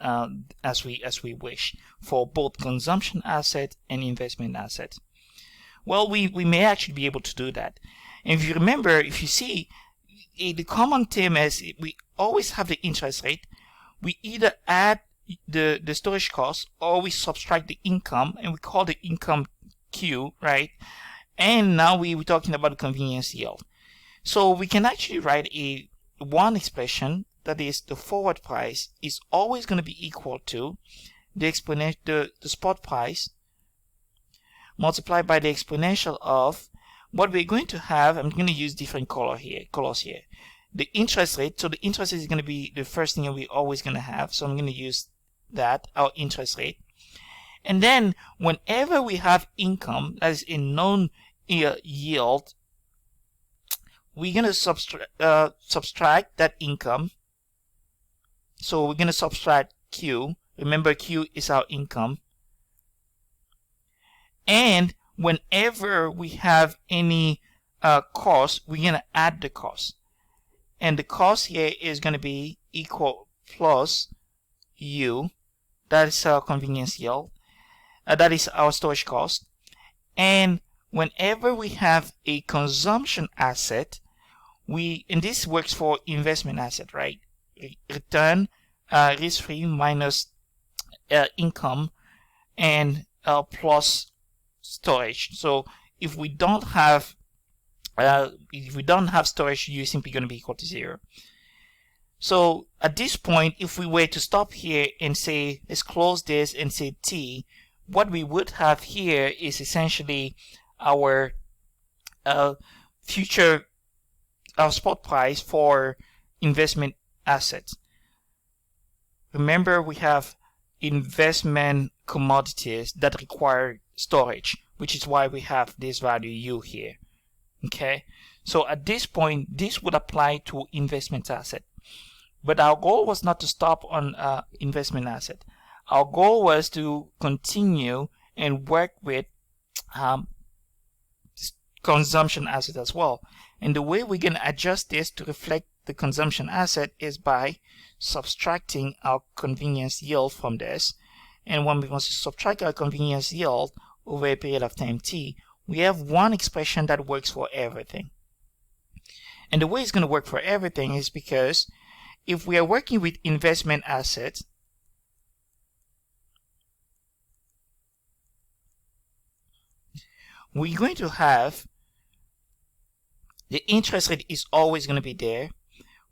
as we wish for both consumption asset and investment asset? Well, we may actually be able to do that. And if you remember, if you see, the common term is we always have the interest rate. We either add the storage cost or we subtract the income, and we call the income Q, right? And now we're talking about the convenience yield. So we can actually write one expression that is the forward price is always going to be equal to the spot price multiplied by the exponential of what we're going to have. I'm going to use different colors here. The interest rate. So the interest rate is going to be the first thing we're always going to have. So I'm going to use that, our interest rate. And then whenever we have income, that is a known yield, we're going to subtract that income. So we're going to subtract Q. Remember, Q is our income. And whenever we have any cost, we're going to add the cost. And the cost here is going to be equal plus U. That is our convenience yield. That is our storage cost. And whenever we have a consumption asset, and this works for investment asset, right? Return risk-free minus income and plus storage. So if we don't have storage, U is simply going to be equal to 0. So at this point, if we were to stop here and say, let's close this and say T, what we would have here is essentially our our spot price for investment assets. Remember, we have investment commodities that require storage, which is why we have this value U here. Okay, so at this point, this would apply to investment asset. But our goal was not to stop on investment asset. Our goal was to continue and work with consumption asset as well. And the way we're going to adjust this to reflect the consumption asset is by subtracting our convenience yield from this. And when we want to subtract our convenience yield over a period of time T, we have one expression that works for everything. And the way it's going to work for everything is because if we are working with investment assets, we're going to have the interest rate is always going to be there.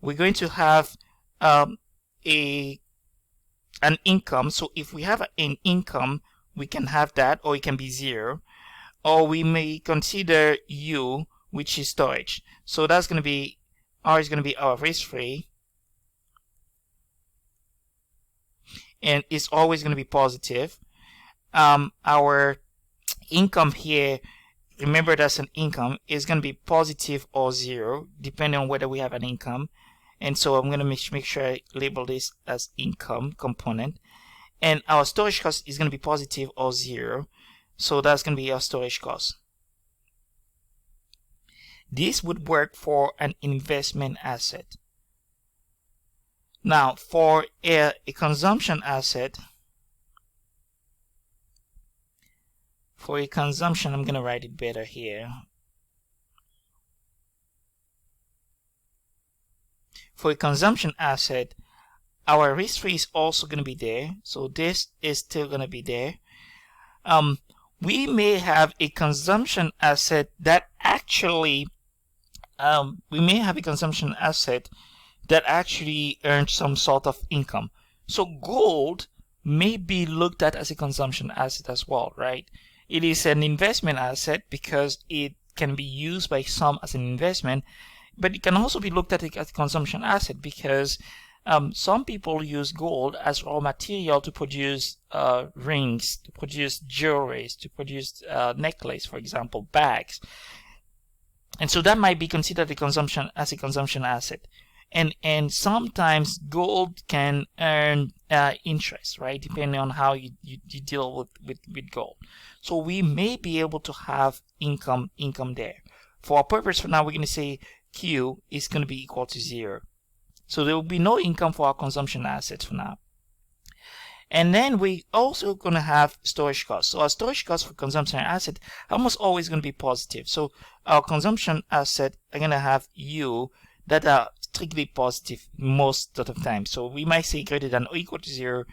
We're going to have an income. So if we have an income, we can have that, or it can be 0. Or we may consider U, which is storage. So that's going to be, R is going to be our risk-free. And it's always going to be positive. Our income here, remember that's an income, is going to be positive or 0, depending on whether we have an income. And so I'm going to make sure I label this as income component. And our storage cost is going to be positive or 0. So that's going to be our storage cost. This would work for an investment asset. Now, for a consumption asset, for a consumption, I'm going to write it better here. For a consumption asset, our risk-free is also going to be there. So this is still going to be there. We may have a consumption asset that actually, earns some sort of income. So gold may be looked at as a consumption asset as well, right? It is an investment asset because it can be used by some as an investment, but it can also be looked at as a consumption asset because some people use gold as raw material to produce rings, to produce jewelries, to produce necklace, for example, bags. And so that might be considered a consumption asset. And sometimes gold can earn interest, right? Depending on how you deal with gold. So we may be able to have income there. For our purpose for now, we're going to say Q is going to be equal to 0. So there will be no income for our consumption assets for now. And then we also going to have storage costs. So our storage costs for consumption asset are almost always going to be positive. So our consumption asset are going to have U that are strictly positive most of the time. So we might say greater than or equal to 0,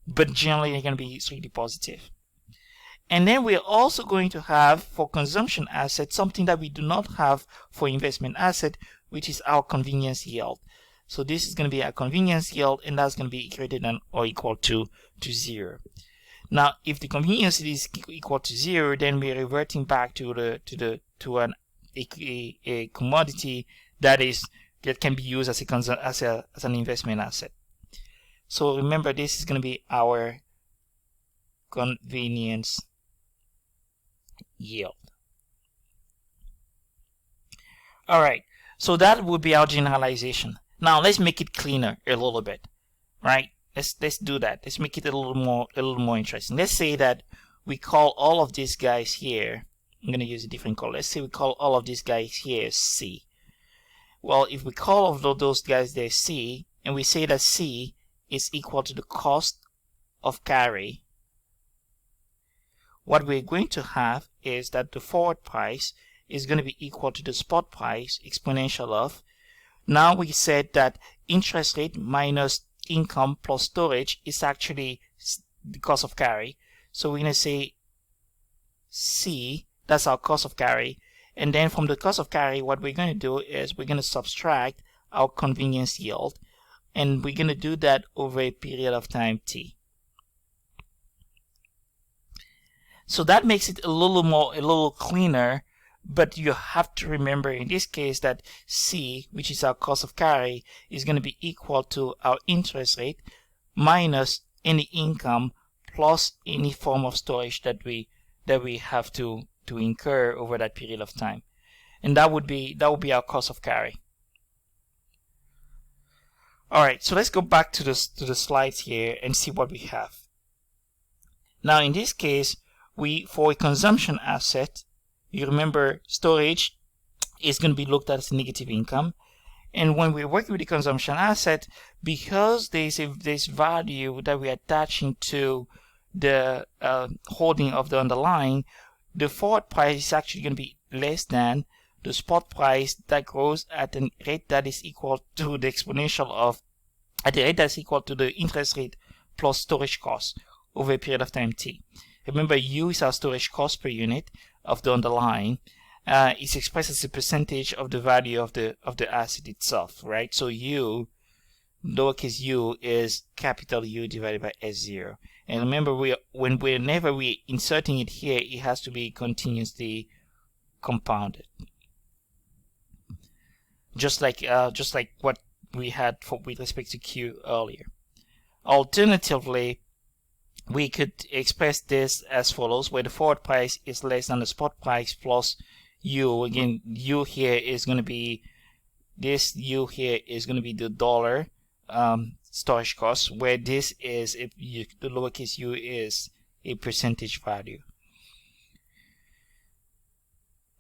but generally they're going to be strictly positive. And then we're also going to have for consumption asset something that we do not have for investment asset, which is our convenience yield. So this is going to be our convenience yield, and that's going to be greater than or equal to 0. Now, if the convenience yield is equal to 0, then we're reverting back to a commodity that can be used as an investment asset. So remember, this is going to be our convenience yield. All right, so that would be our generalization. Now let's make it cleaner a little bit, right? Let's do that. Let's make it a little more interesting. Let's say that we call all of these guys here. I'm going to use a different color. Let's say we call all of these guys here C. Well, if we call all of those guys there C, and we say that C is equal to the cost of carry, what we're going to have is that the forward price is going to be equal to the spot price exponential of. Now we said that interest rate minus income plus storage is actually the cost of carry. So we're going to say C, that's our cost of carry. And then from the cost of carry, what we're going to do is we're going to subtract our convenience yield. And we're going to do that over a period of time T. So that makes it a little cleaner, but you have to remember in this case that C, which is our cost of carry, is going to be equal to our interest rate minus any income plus any form of storage that we have to incur over that period of time. And that would be our cost of carry. Alright, so let's go back to the slides here and see what we have. Now in this case, for a consumption asset, you remember storage is going to be looked at as negative income. And when we're working with the consumption asset, because there's value that we're attaching to the holding of the underlying, the forward price is actually going to be less than the spot price that grows at a rate that is equal to the exponential of, at the rate that's equal to the interest rate plus storage cost over a period of time T. Remember, U is our storage cost per unit of the underlying. It's expressed as a percentage of the value of the asset itself, right? So U, lowercase u, is capital U divided by S0. And remember, whenever we're inserting it here, it has to be continuously compounded, just like what we had with respect to Q earlier. Alternatively, we could express this as follows, where the forward price is less than the spot price plus U. Again, U here is going to be, this U here is going to be the dollar storage cost, where this is, the lowercase u is a percentage value.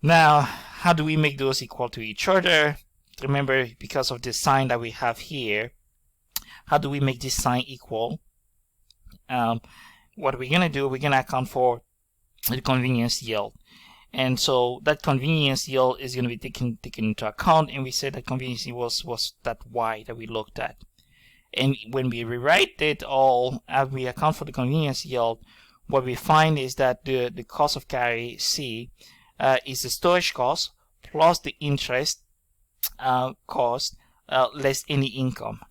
Now, how do we make those equal to each other? Remember, because of the sign that we have here, how do we make this sign equal? What we're going to do, we're going to account for the convenience yield. And so that convenience yield is going to be taken into account, and we said that convenience yield was that y that we looked at. And when we rewrite it all, as we account for the convenience yield, what we find is that the cost of carry C is the storage cost plus the interest cost less any income.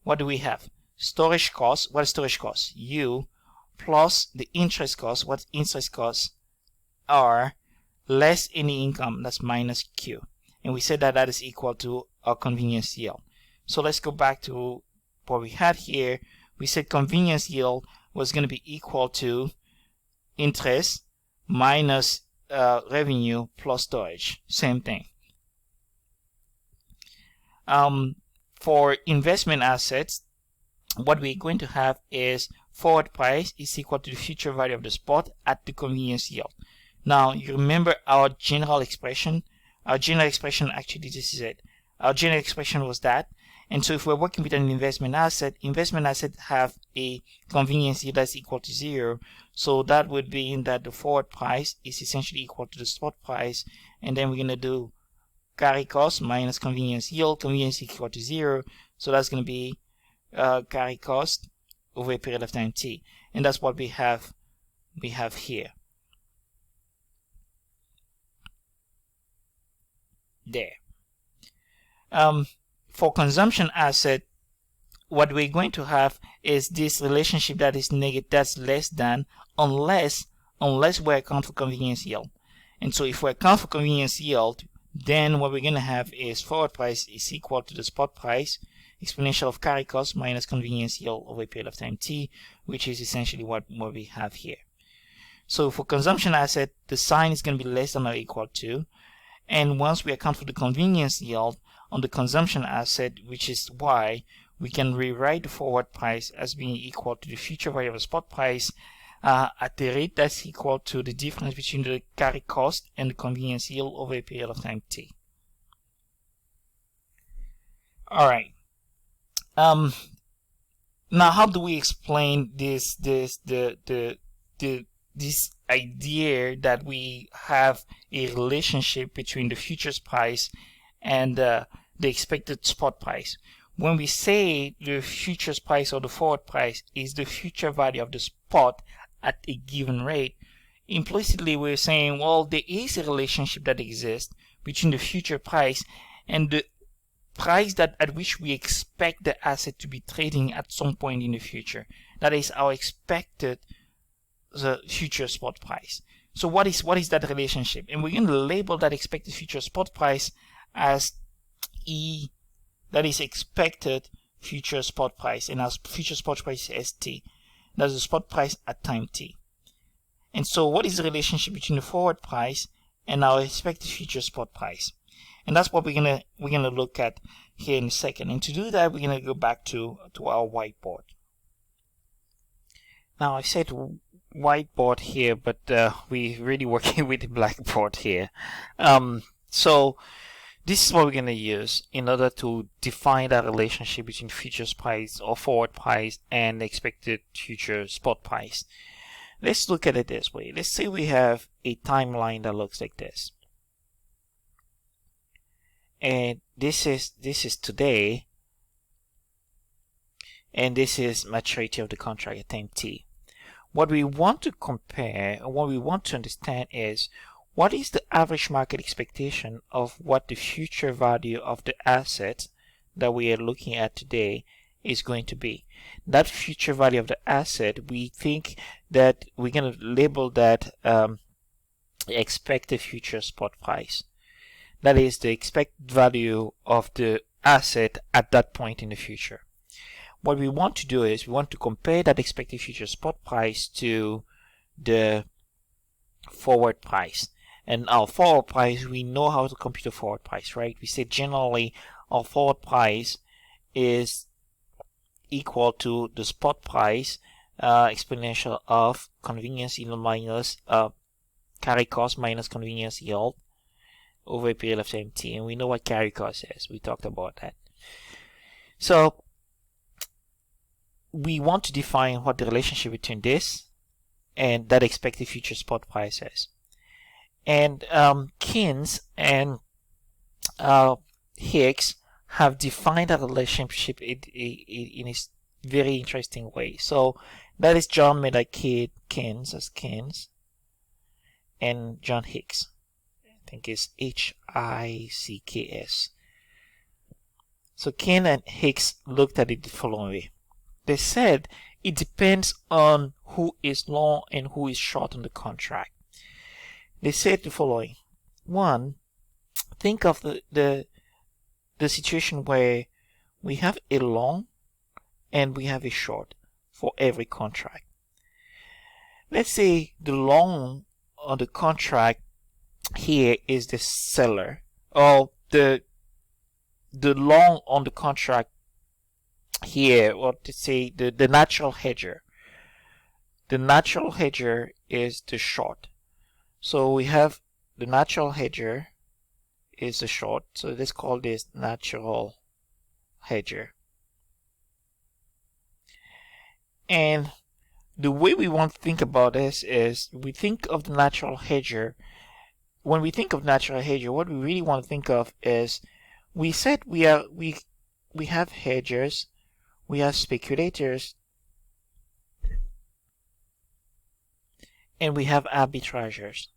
What do we have? Storage cost. What is storage cost? U plus the interest cost. What interest costs are less any income. That's minus Q. And we said that that is equal to our convenience yield. So let's go back to what we had here. We said convenience yield was going to be equal to interest minus revenue plus storage. Same thing. For investment assets, what we're going to have is forward price is equal to the future value of the spot at the convenience yield. Now, you remember our general expression? Our general expression, actually, this is it. Our general expression was that. And so if we're working with an investment asset have a convenience yield that's equal to 0. So that would mean that the forward price is essentially equal to the spot price. And then we're going to do carry cost minus convenience yield. Convenience equal to 0. So that's going to be carry cost over a period of time T. And that's what we have here. There. For consumption asset, what we're going to have is this relationship that is negative, that's less than, unless we account for convenience yield. And so if we account for convenience yield, then what we're going to have is forward price is equal to the spot price exponential of carry cost minus convenience yield over a period of time t, which is essentially what we have here. So for consumption asset, the sign is going to be less than or equal to, and once we account for the convenience yield on the consumption asset, which is y, we can rewrite the forward price as being equal to the future value of the spot price at the rate that's equal to the difference between the carry cost and the convenience yield over a period of time t. Alright. Now how do we explain this idea that we have a relationship between the futures price and the expected spot price? When we say the futures price or the forward price is the future value of the spot at a given rate, implicitly we're saying, well, there is a relationship that exists between the future price and the price at which we expect the asset to be trading at some point in the future. That is our expected future spot price. So what is that relationship? And we're going to label that expected future spot price as E, that is expected future spot price, and our future spot price is ST. That's the spot price at time t. And so what is the relationship between the forward price and our expected future spot price? And that's what we're gonna look at here in a second. And to do that, we're gonna go back to our whiteboard. Now I said whiteboard here, but we're really working with the blackboard here. So this is what we're gonna use in order to define that relationship between futures price or forward price and expected future spot price. Let's look at it this way. Let's say we have a timeline that looks like this. And this is today, and this is maturity of the contract at time t. What we want to compare, and what we want to understand is, what is the average market expectation of what the future value of the asset that we are looking at today is going to be? That future value of the asset, we think that we're going to label that expected future spot price. That is the expected value of the asset at that point in the future. What we want to do is we want to compare that expected future spot price to the forward price. And our forward price, we know how to compute the forward price, right? We say generally our forward price is equal to the spot price exponential of convenience yield minus carry cost minus convenience yield over a period of time t, and we know what carry cost is. We talked about that. So we want to define what the relationship between this and that expected future spot price is. And Keynes and Hicks have defined that relationship in a very interesting way. So that is John Maynard Keynes, as Keynes, and John Hicks. I think it's Hicks. So Keynes and Hicks looked at it the following way. They said it depends on who is long and who is short on the contract. They said the following. One, think of the situation where we have a long and we have a short for every contract. Let's say the long on the contract here is the seller, or the long on the contract here, or to say the natural hedger. The natural hedger is the short. So we have the natural hedger is the short. So let's call this natural hedger. And the way we want to think about this is we think of the natural hedger. When we think of natural hedger, what we really want to think of is, we said we have hedgers, we have speculators, and we have arbitrageurs.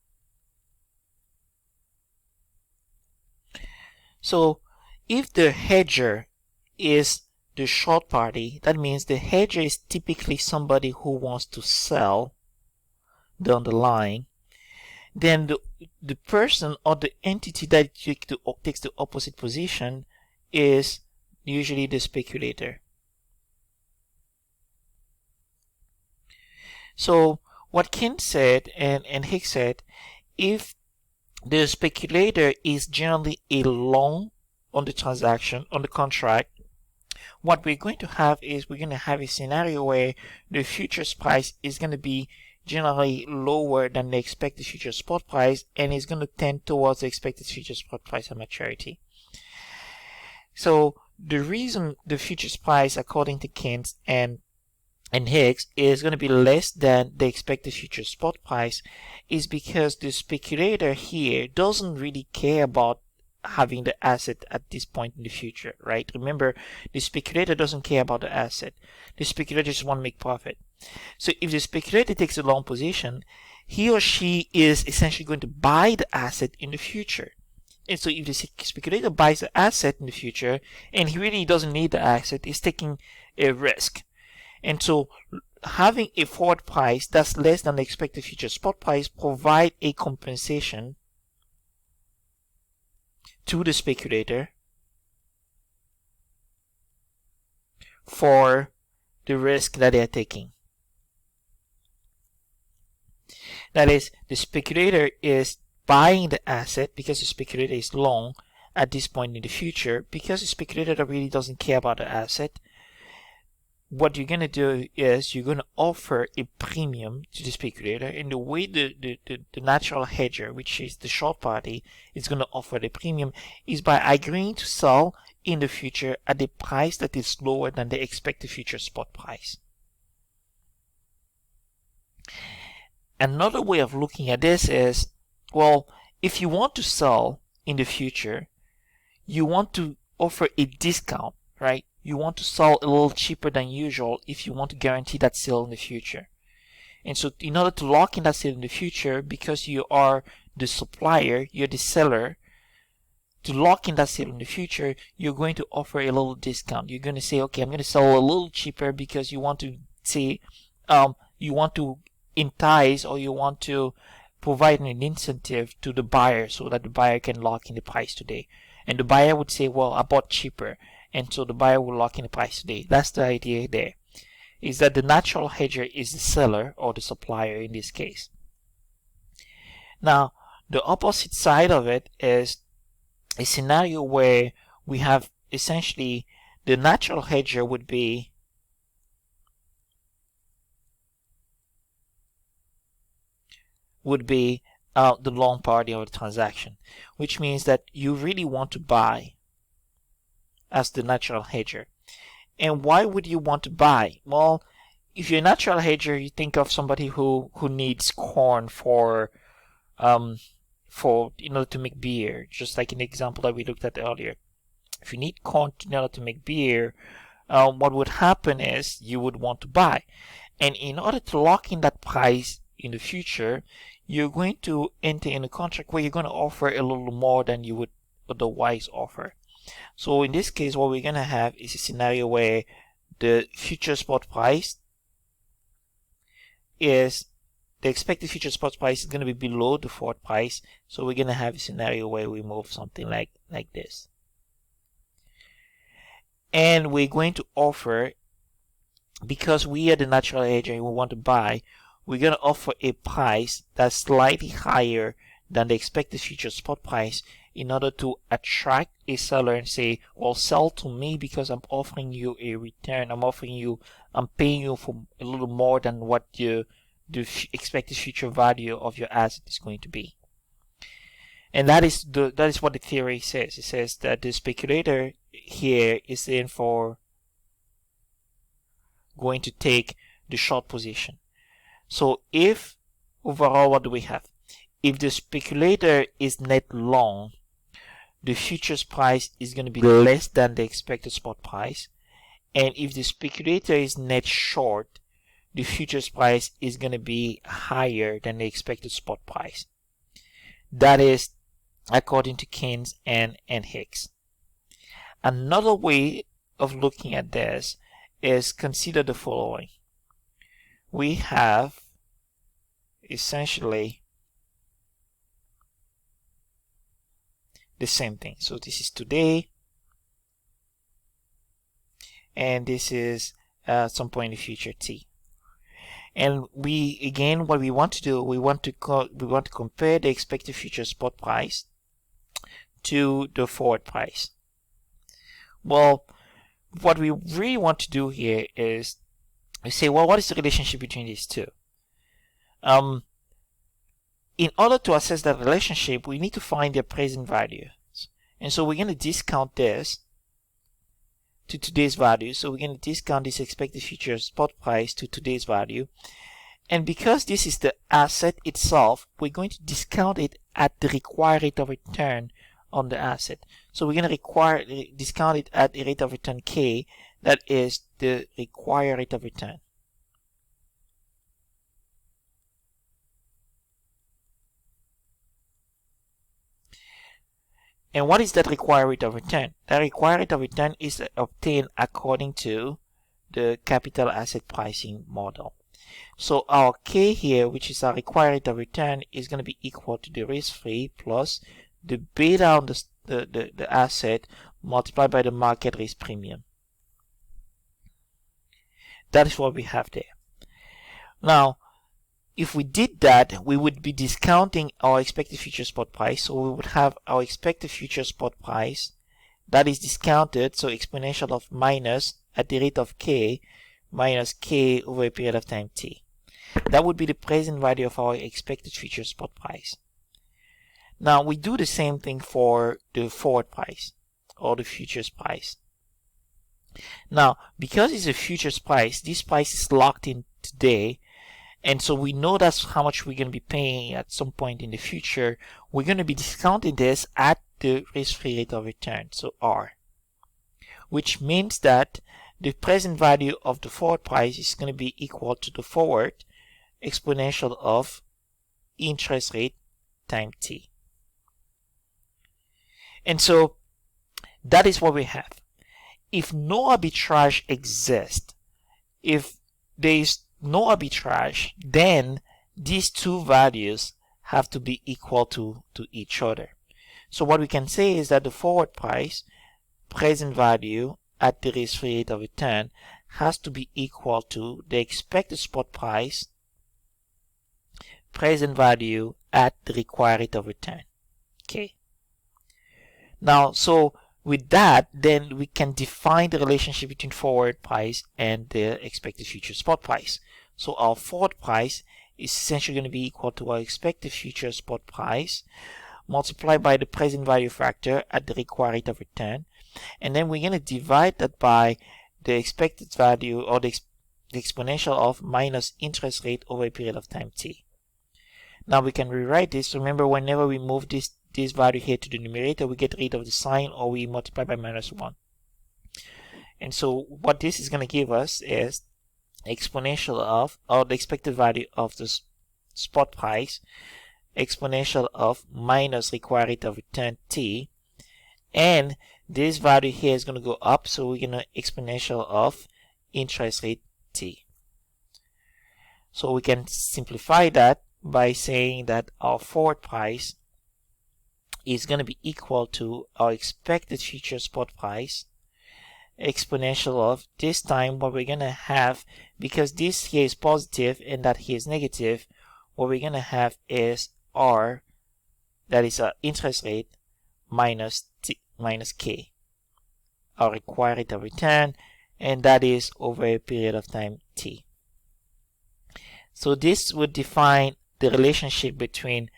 So if the hedger is the short party, that means the hedger is typically somebody who wants to sell the underlying, then the person or the entity that takes the opposite position is usually the speculator. So what Ken said and Hicks said, if the speculator is generally a long on the transaction, on the contract, what we're going to have is we're going to have a scenario where the futures price is going to be generally lower than the expected future spot price, and is going to tend towards the expected future spot price at maturity. So the reason the futures price, according to Keynes and Hicks, is going to be less than the expected future spot price is because the speculator here doesn't really care about having the asset at this point in the future, right? Remember, the speculator doesn't care about the asset. The speculator just want to make profit. So if the speculator takes a long position, he or she is essentially going to buy the asset in the future. And so if the speculator buys the asset in the future and he really doesn't need the asset, he's taking a risk. And so having a forward price that's less than the expected future spot price provide a compensation to the speculator for the risk that they're taking. That is, the speculator is buying the asset because the speculator is long at this point in the future. Because the speculator really doesn't care about the asset, what you're going to do is you're going to offer a premium to the speculator, and the way the natural hedger, which is the short party, is going to offer the premium is by agreeing to sell in the future at a price that is lower than the expected future spot price. Another way of looking at this is, well, if you want to sell in the future, you want to offer a discount, right? You want to sell a little cheaper than usual if you want to guarantee that sale in the future. And so in order to lock in that sale in the future, because you are the supplier, you're the seller, to lock in that sale in the future, you're going to offer a little discount. You're going to say, okay, I'm going to sell a little cheaper because you want to say, you want to entice, or you want to provide an incentive to the buyer so that the buyer can lock in the price today. And the buyer would say, well, I bought cheaper. And so the buyer will lock in the price today. That's the idea there, is that the natural hedger is the seller or the supplier in this case. Now, the opposite side of it is a scenario where we have essentially the natural hedger would be the long party of the transaction, which means that you really want to buy as the natural hedger. And why would you want to buy? Well, if you're a natural hedger, you think of somebody who needs corn for in order to make beer, just like in the example that we looked at earlier. If you need corn in order to make beer, what would happen is you would want to buy. And in order to lock in that price in the future, you're going to enter in a contract where you're going to offer a little more than you would otherwise offer. So in this case, what we're going to have is a scenario where the future spot price is, the expected future spot price is going to be below the forward price. So we're going to have a scenario where we move something like this. And we're going to offer, because we are the natural hedger and we want to buy, we're going to offer a price that's slightly higher than the expected future spot price in order to attract a seller and say, well, sell to me because I'm offering you a return. I'm paying you for a little more than what the expected future value of your asset is going to be. And that is what the theory says. It says that the speculator here is in for going to take the short position. So if overall, what do we have? If the speculator is net long, the futures price is going to be less than the expected spot price. And if the speculator is net short, the futures price is going to be higher than the expected spot price. That is according to Keynes and Hicks. Another way of looking at this is consider the following. We have essentially the same thing. So this is today, and this is some point in the future t. And we again, what we want to do, we want to compare the expected future spot price to the forward price. Well, what we really want to do here is we say, well, what is the relationship between these two? In order to assess that relationship, we need to find their present values. And so we're going to discount this to today's value. So we're going to discount this expected future spot price to today's value. And because this is the asset itself, we're going to discount it at the required rate of return on the asset. So we're going to discount it at a rate of return K, that is the required rate of return. And what is that required rate of return? That required rate of return is obtained according to the capital asset pricing model. So our K here, which is our required rate of return, is going to be equal to the risk-free plus the beta on the asset multiplied by the market risk premium. That is what we have there. Now, if we did that, we would be discounting our expected future spot price. So we would have our expected future spot price that is discounted, so exponential of minus at the rate of K minus K over a period of time T. That would be the present value of our expected future spot price. Now we do the same thing for the forward price or the futures price. Now, because it's a futures price, this price is locked in today, and so we know that's how much we're going to be paying at some point in the future. We're going to be discounting this at the risk-free rate of return, so R, which means that the present value of the forward price is going to be equal to the forward exponential of interest rate times T. And so that is what we have. If no arbitrage exists, if there is no arbitrage, then these two values have to be equal to each other. So what we can say is that the forward price present value at the risk-free rate of return has to be equal to the expected spot price present value at the required rate of return. Okay. Now, so with that, then we can define the relationship between forward price and the expected future spot price. So our forward price is essentially going to be equal to our expected future spot price multiplied by the present value factor at the required rate of return. And then we're going to divide that by the expected value, or the exponential of minus interest rate over a period of time T. Now we can rewrite this. Remember, whenever we move this value here to the numerator, we get rid of the sign, or we multiply by minus 1. And so what this is going to give us is exponential of, or the expected value of the spot price, exponential of minus required rate of return T, and this value here is going to go up, so we're going to exponential of interest rate T. So we can simplify that by saying that our forward price is going to be equal to our expected future spot price exponential of, this time what we're going to have, because this here is positive and that here is negative, what we're going to have is R, that is our interest rate, minus T, minus K, our required rate of return, and that is over a period of time T. So this would define the relationship between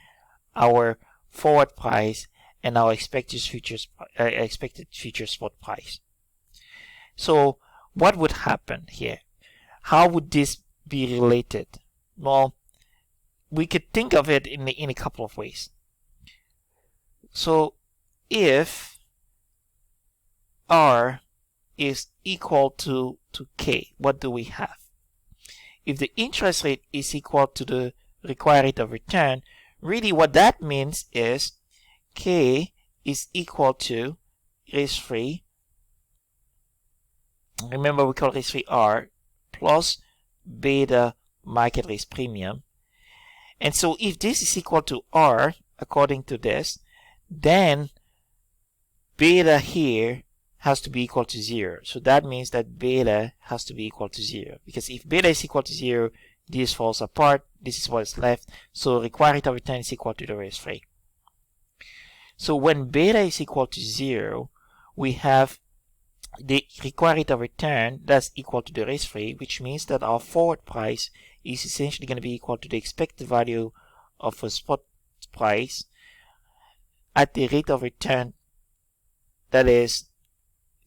our forward price and our expected future spot price. So what would happen here? How would this be related? Well, we could think of it in a couple of ways. So if R is equal to K, what do we have? If the interest rate is equal to the required rate of return, really what that means is K is equal to risk-free remember we call risk-free R plus beta market risk premium. And so if this is equal to R according to this, then beta here has to be equal to 0. So that means that beta has to be equal to 0, because if beta is equal to 0, this falls apart, this is what's left, so required rate of return is equal to the risk-free. So when beta is equal to 0, we have the required rate of return that's equal to the risk-free, which means that our forward price is essentially going to be equal to the expected value of a spot price at the rate of return that is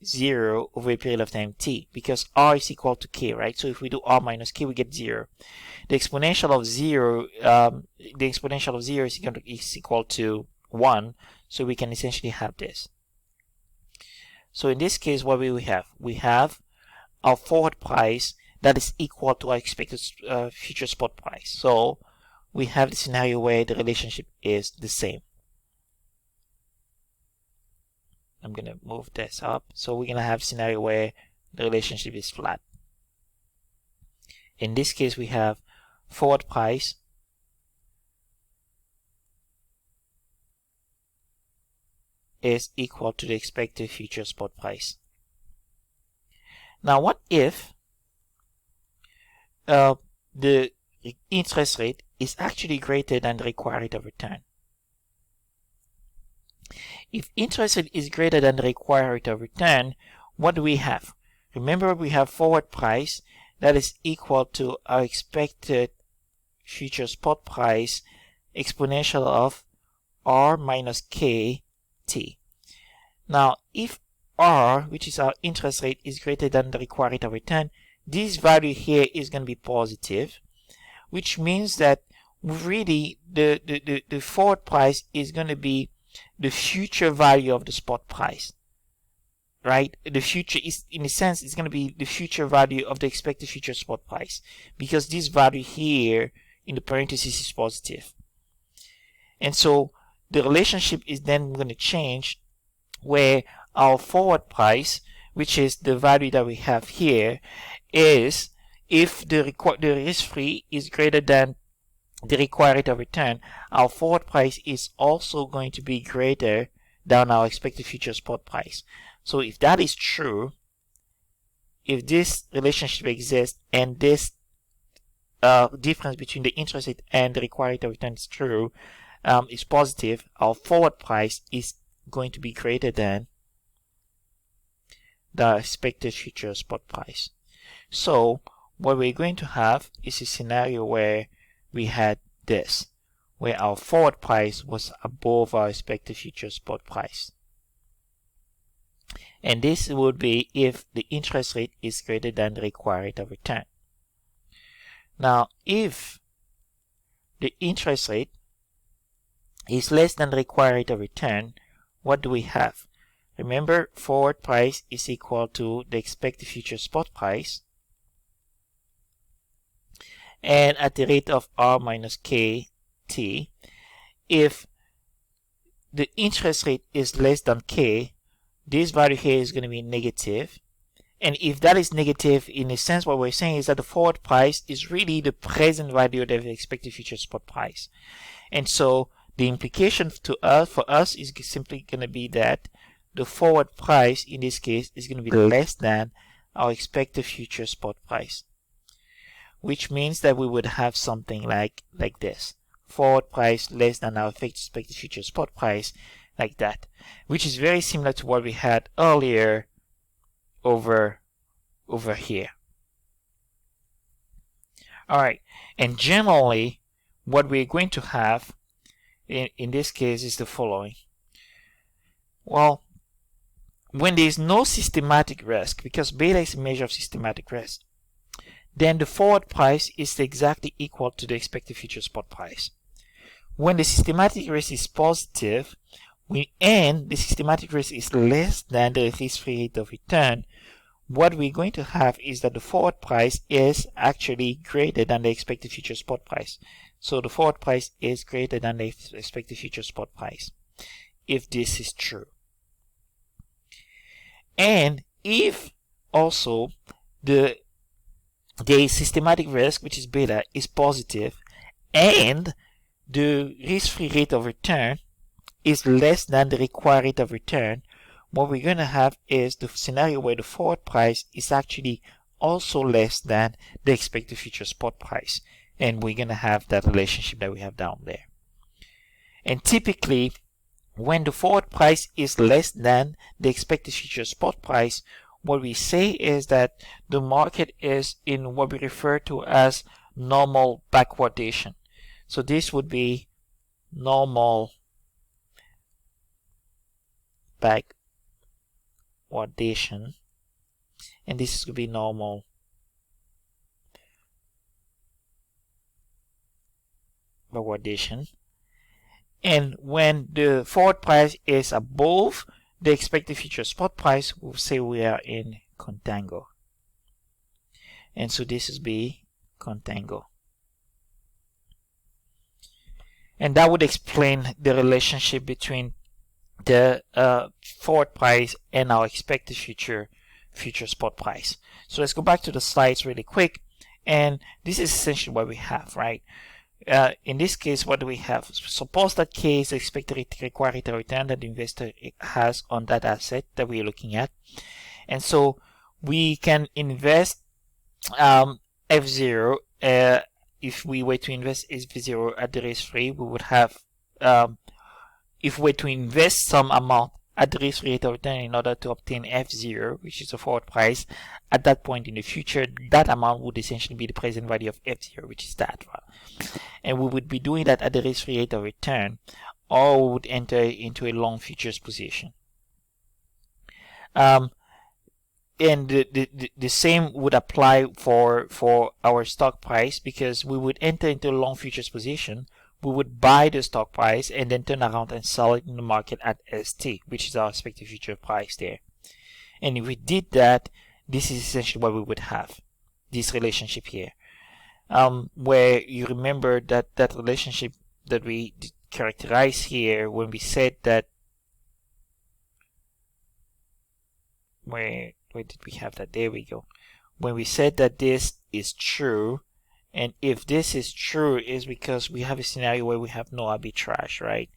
0 over a period of time t, because R is equal to K, right? So if we do R minus K, we get 0. The exponential of 0, is equal to 1, so we can essentially have this. So in this case, what will we have? We have our forward price that is equal to our expected future spot price. So we have the scenario where the relationship is the same. I'm going to move this up. So we're going to have a scenario where the relationship is flat. In this case, we have forward price is equal to the expected future spot price. Now, what if the interest rate is actually greater than the required rate of return? If interest rate is greater than the required rate of return, what do we have? Remember, we have forward price that is equal to our expected future spot price exponential of R minus K T. Now, if R, which is our interest rate, is greater than the required rate of return, this value here is going to be positive, which means that really the forward price is going to be the future value of the spot price, right? The future is, in a sense, it's going to be the future value of the expected future spot price, because this value here in the parentheses is positive. And so the relationship is then going to change, where our forward price, which is the value that we have here, is if the risk-free is greater than the required rate of return, our forward price is also going to be greater than our expected future spot price. So if that is true, if this relationship exists and this difference between the interest rate and the required rate of return is true, is positive, our forward price is going to be greater than the expected future spot price. So what we're going to have is a scenario where we had this, where our forward price was above our expected future spot price. And this would be if the interest rate is greater than the required rate of return. Now, if the interest rate is less than the required rate of return, what do we have? Remember, forward price is equal to the expected future spot price, and at the rate of R minus K T. If the interest rate is less than K, this value here is going to be negative. And if that is negative, in a sense, what we're saying is that the forward price is really the present value of the expected future spot price. And so the implication for us is simply going to be that the forward price in this case is going to be less than our expected future spot price, which means that we would have something like this: forward price less than our expected future spot price, like that, which is very similar to what we had earlier over here. Alright, and generally what we're going to have in this case is the following. Well, when there is no systematic risk, because beta is a measure of systematic risk, then the forward price is exactly equal to the expected future spot price. When the systematic risk is positive, and the systematic risk is less than the risk-free rate of return, what we're going to have is that the forward price is actually greater than the expected future spot price. So the forward price is greater than the expected future spot price, if this is true. And if also the systematic risk, which is beta, is positive, and the risk-free rate of return is less than the required rate of return, what we're going to have is the scenario where the forward price is actually also less than the expected future spot price. And we're going to have that relationship that we have down there. And typically, when the forward price is less than the expected future spot price, what we say is that the market is in what we refer to as normal backwardation. So this would be normal backwardation, and this could be normal backwardation. And when the forward price is above the expected future spot price, we'll say we are in contango. And so this is be contango. And that would explain the relationship between the forward price and our expected future spot price. So let's go back to the slides really quick. And this is essentially what we have, right? In this case, what do we have? Suppose that K is the expected required rate of return that the investor has on that asset that we're looking at. And so we can invest F0. If we were to invest F0 at the risk-free, we would have, if we were to invest some amount at the risk rate of return in order to obtain F0, which is the forward price, at that point in the future, that amount would essentially be the present value of F0, which is that. And we would be doing that at the risk rate of return, or we would enter into a long futures position. And the same would apply for our stock price, because we would enter into a long futures position. We would buy the stock price and then turn around and sell it in the market at ST, which is our expected future price there. And if we did that, this is essentially what we would have, this relationship here, where you remember that relationship that we characterize here when we said that, where did we have that? There we go. When we said that this is true, and if this is true, is because we have a scenario where we have no arbitrage, right?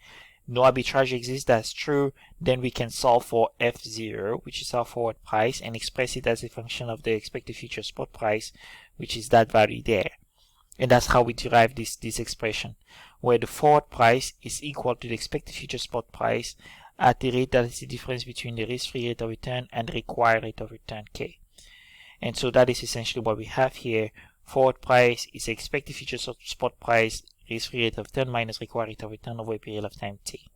No arbitrage exists, that's true. Then we can solve for F0, which is our forward price, and express it as a function of the expected future spot price, which is that value there. And that's how we derive this expression, where the forward price is equal to the expected future spot price at the rate that is the difference between the risk-free rate of return and the required rate of return K. And so that is essentially what we have here. Forward price is expected future spot price, risk-free rate of return minus required rate of return over a period of time T.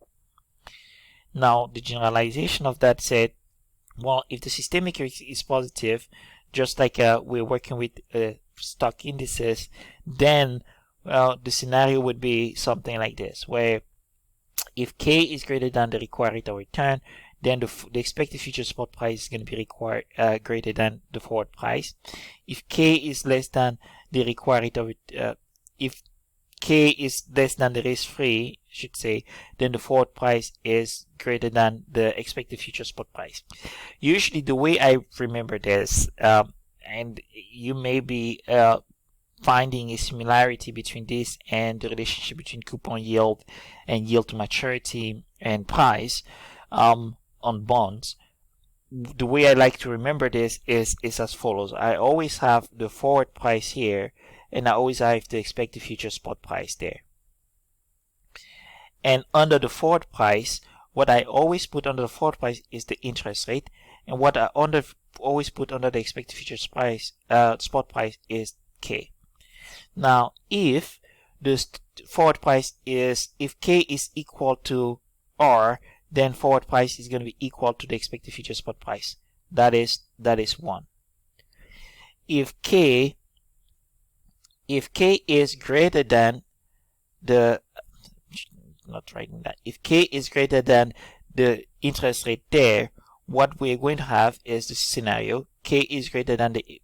Now, the generalization of that said, well, if the systemic risk is positive, just like we're working with stock indices, then the scenario would be something like this, where if K is greater than the required rate of return, then the expected future spot price is going to be greater than the forward price. If K is less than the required rate of if K is less than the risk-free, I should say, then the forward price is greater than the expected future spot price. Usually, the way I remember this, and you may be finding a similarity between this and the relationship between coupon yield and yield to maturity and price on bonds. The way I like to remember this is as follows. I always have the forward price here, and I always have the expected future spot price there. And under the forward price, what I always put under the forward price is the interest rate, and what I always put under the expected future price spot price is K. Now, if the forward price is, if K is equal to R, then forward price is going to be equal to the expected future spot price. That is 1. If K is greater than the, not writing that, if K is greater than the interest rate there, what we're going to have is the scenario K is greater than the,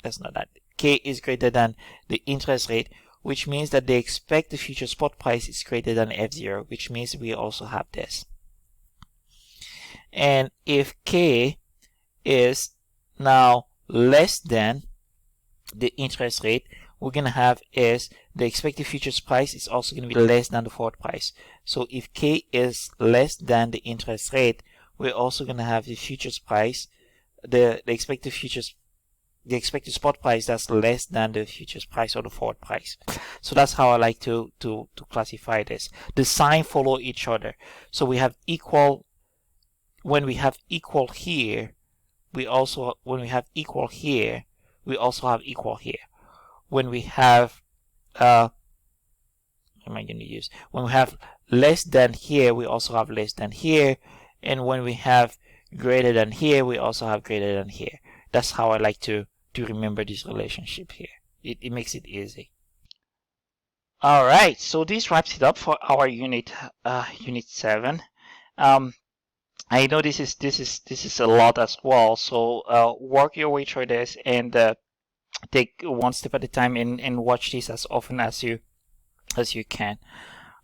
that's not that, K is greater than the interest rate, which means that the expected future spot price is greater than F0, which means we also have this. And if K is now less than the interest rate, we're going to have is the expected futures price is also going to be less than the forward price. So if K is less than the interest rate, we're also going to have the futures price, the expected spot price that's less than the futures price or the forward price. So that's how I like to classify this. The sign follow each other. So we have equal, when we have equal here, we also, when we have equal here, we also have equal here. When we have, what am I going to use? When we have less than here, we also have less than here. And when we have greater than here, we also have greater than here. That's how I like to remember this relationship here. It makes it easy. All right, so this wraps it up for our unit 7. I know this is a lot as well, so work your way through this and take one step at a time and watch this as often as you can.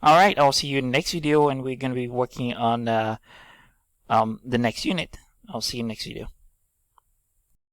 All right, I'll see you in the next video, and we're going to be working on the next unit. I'll see you in the next video.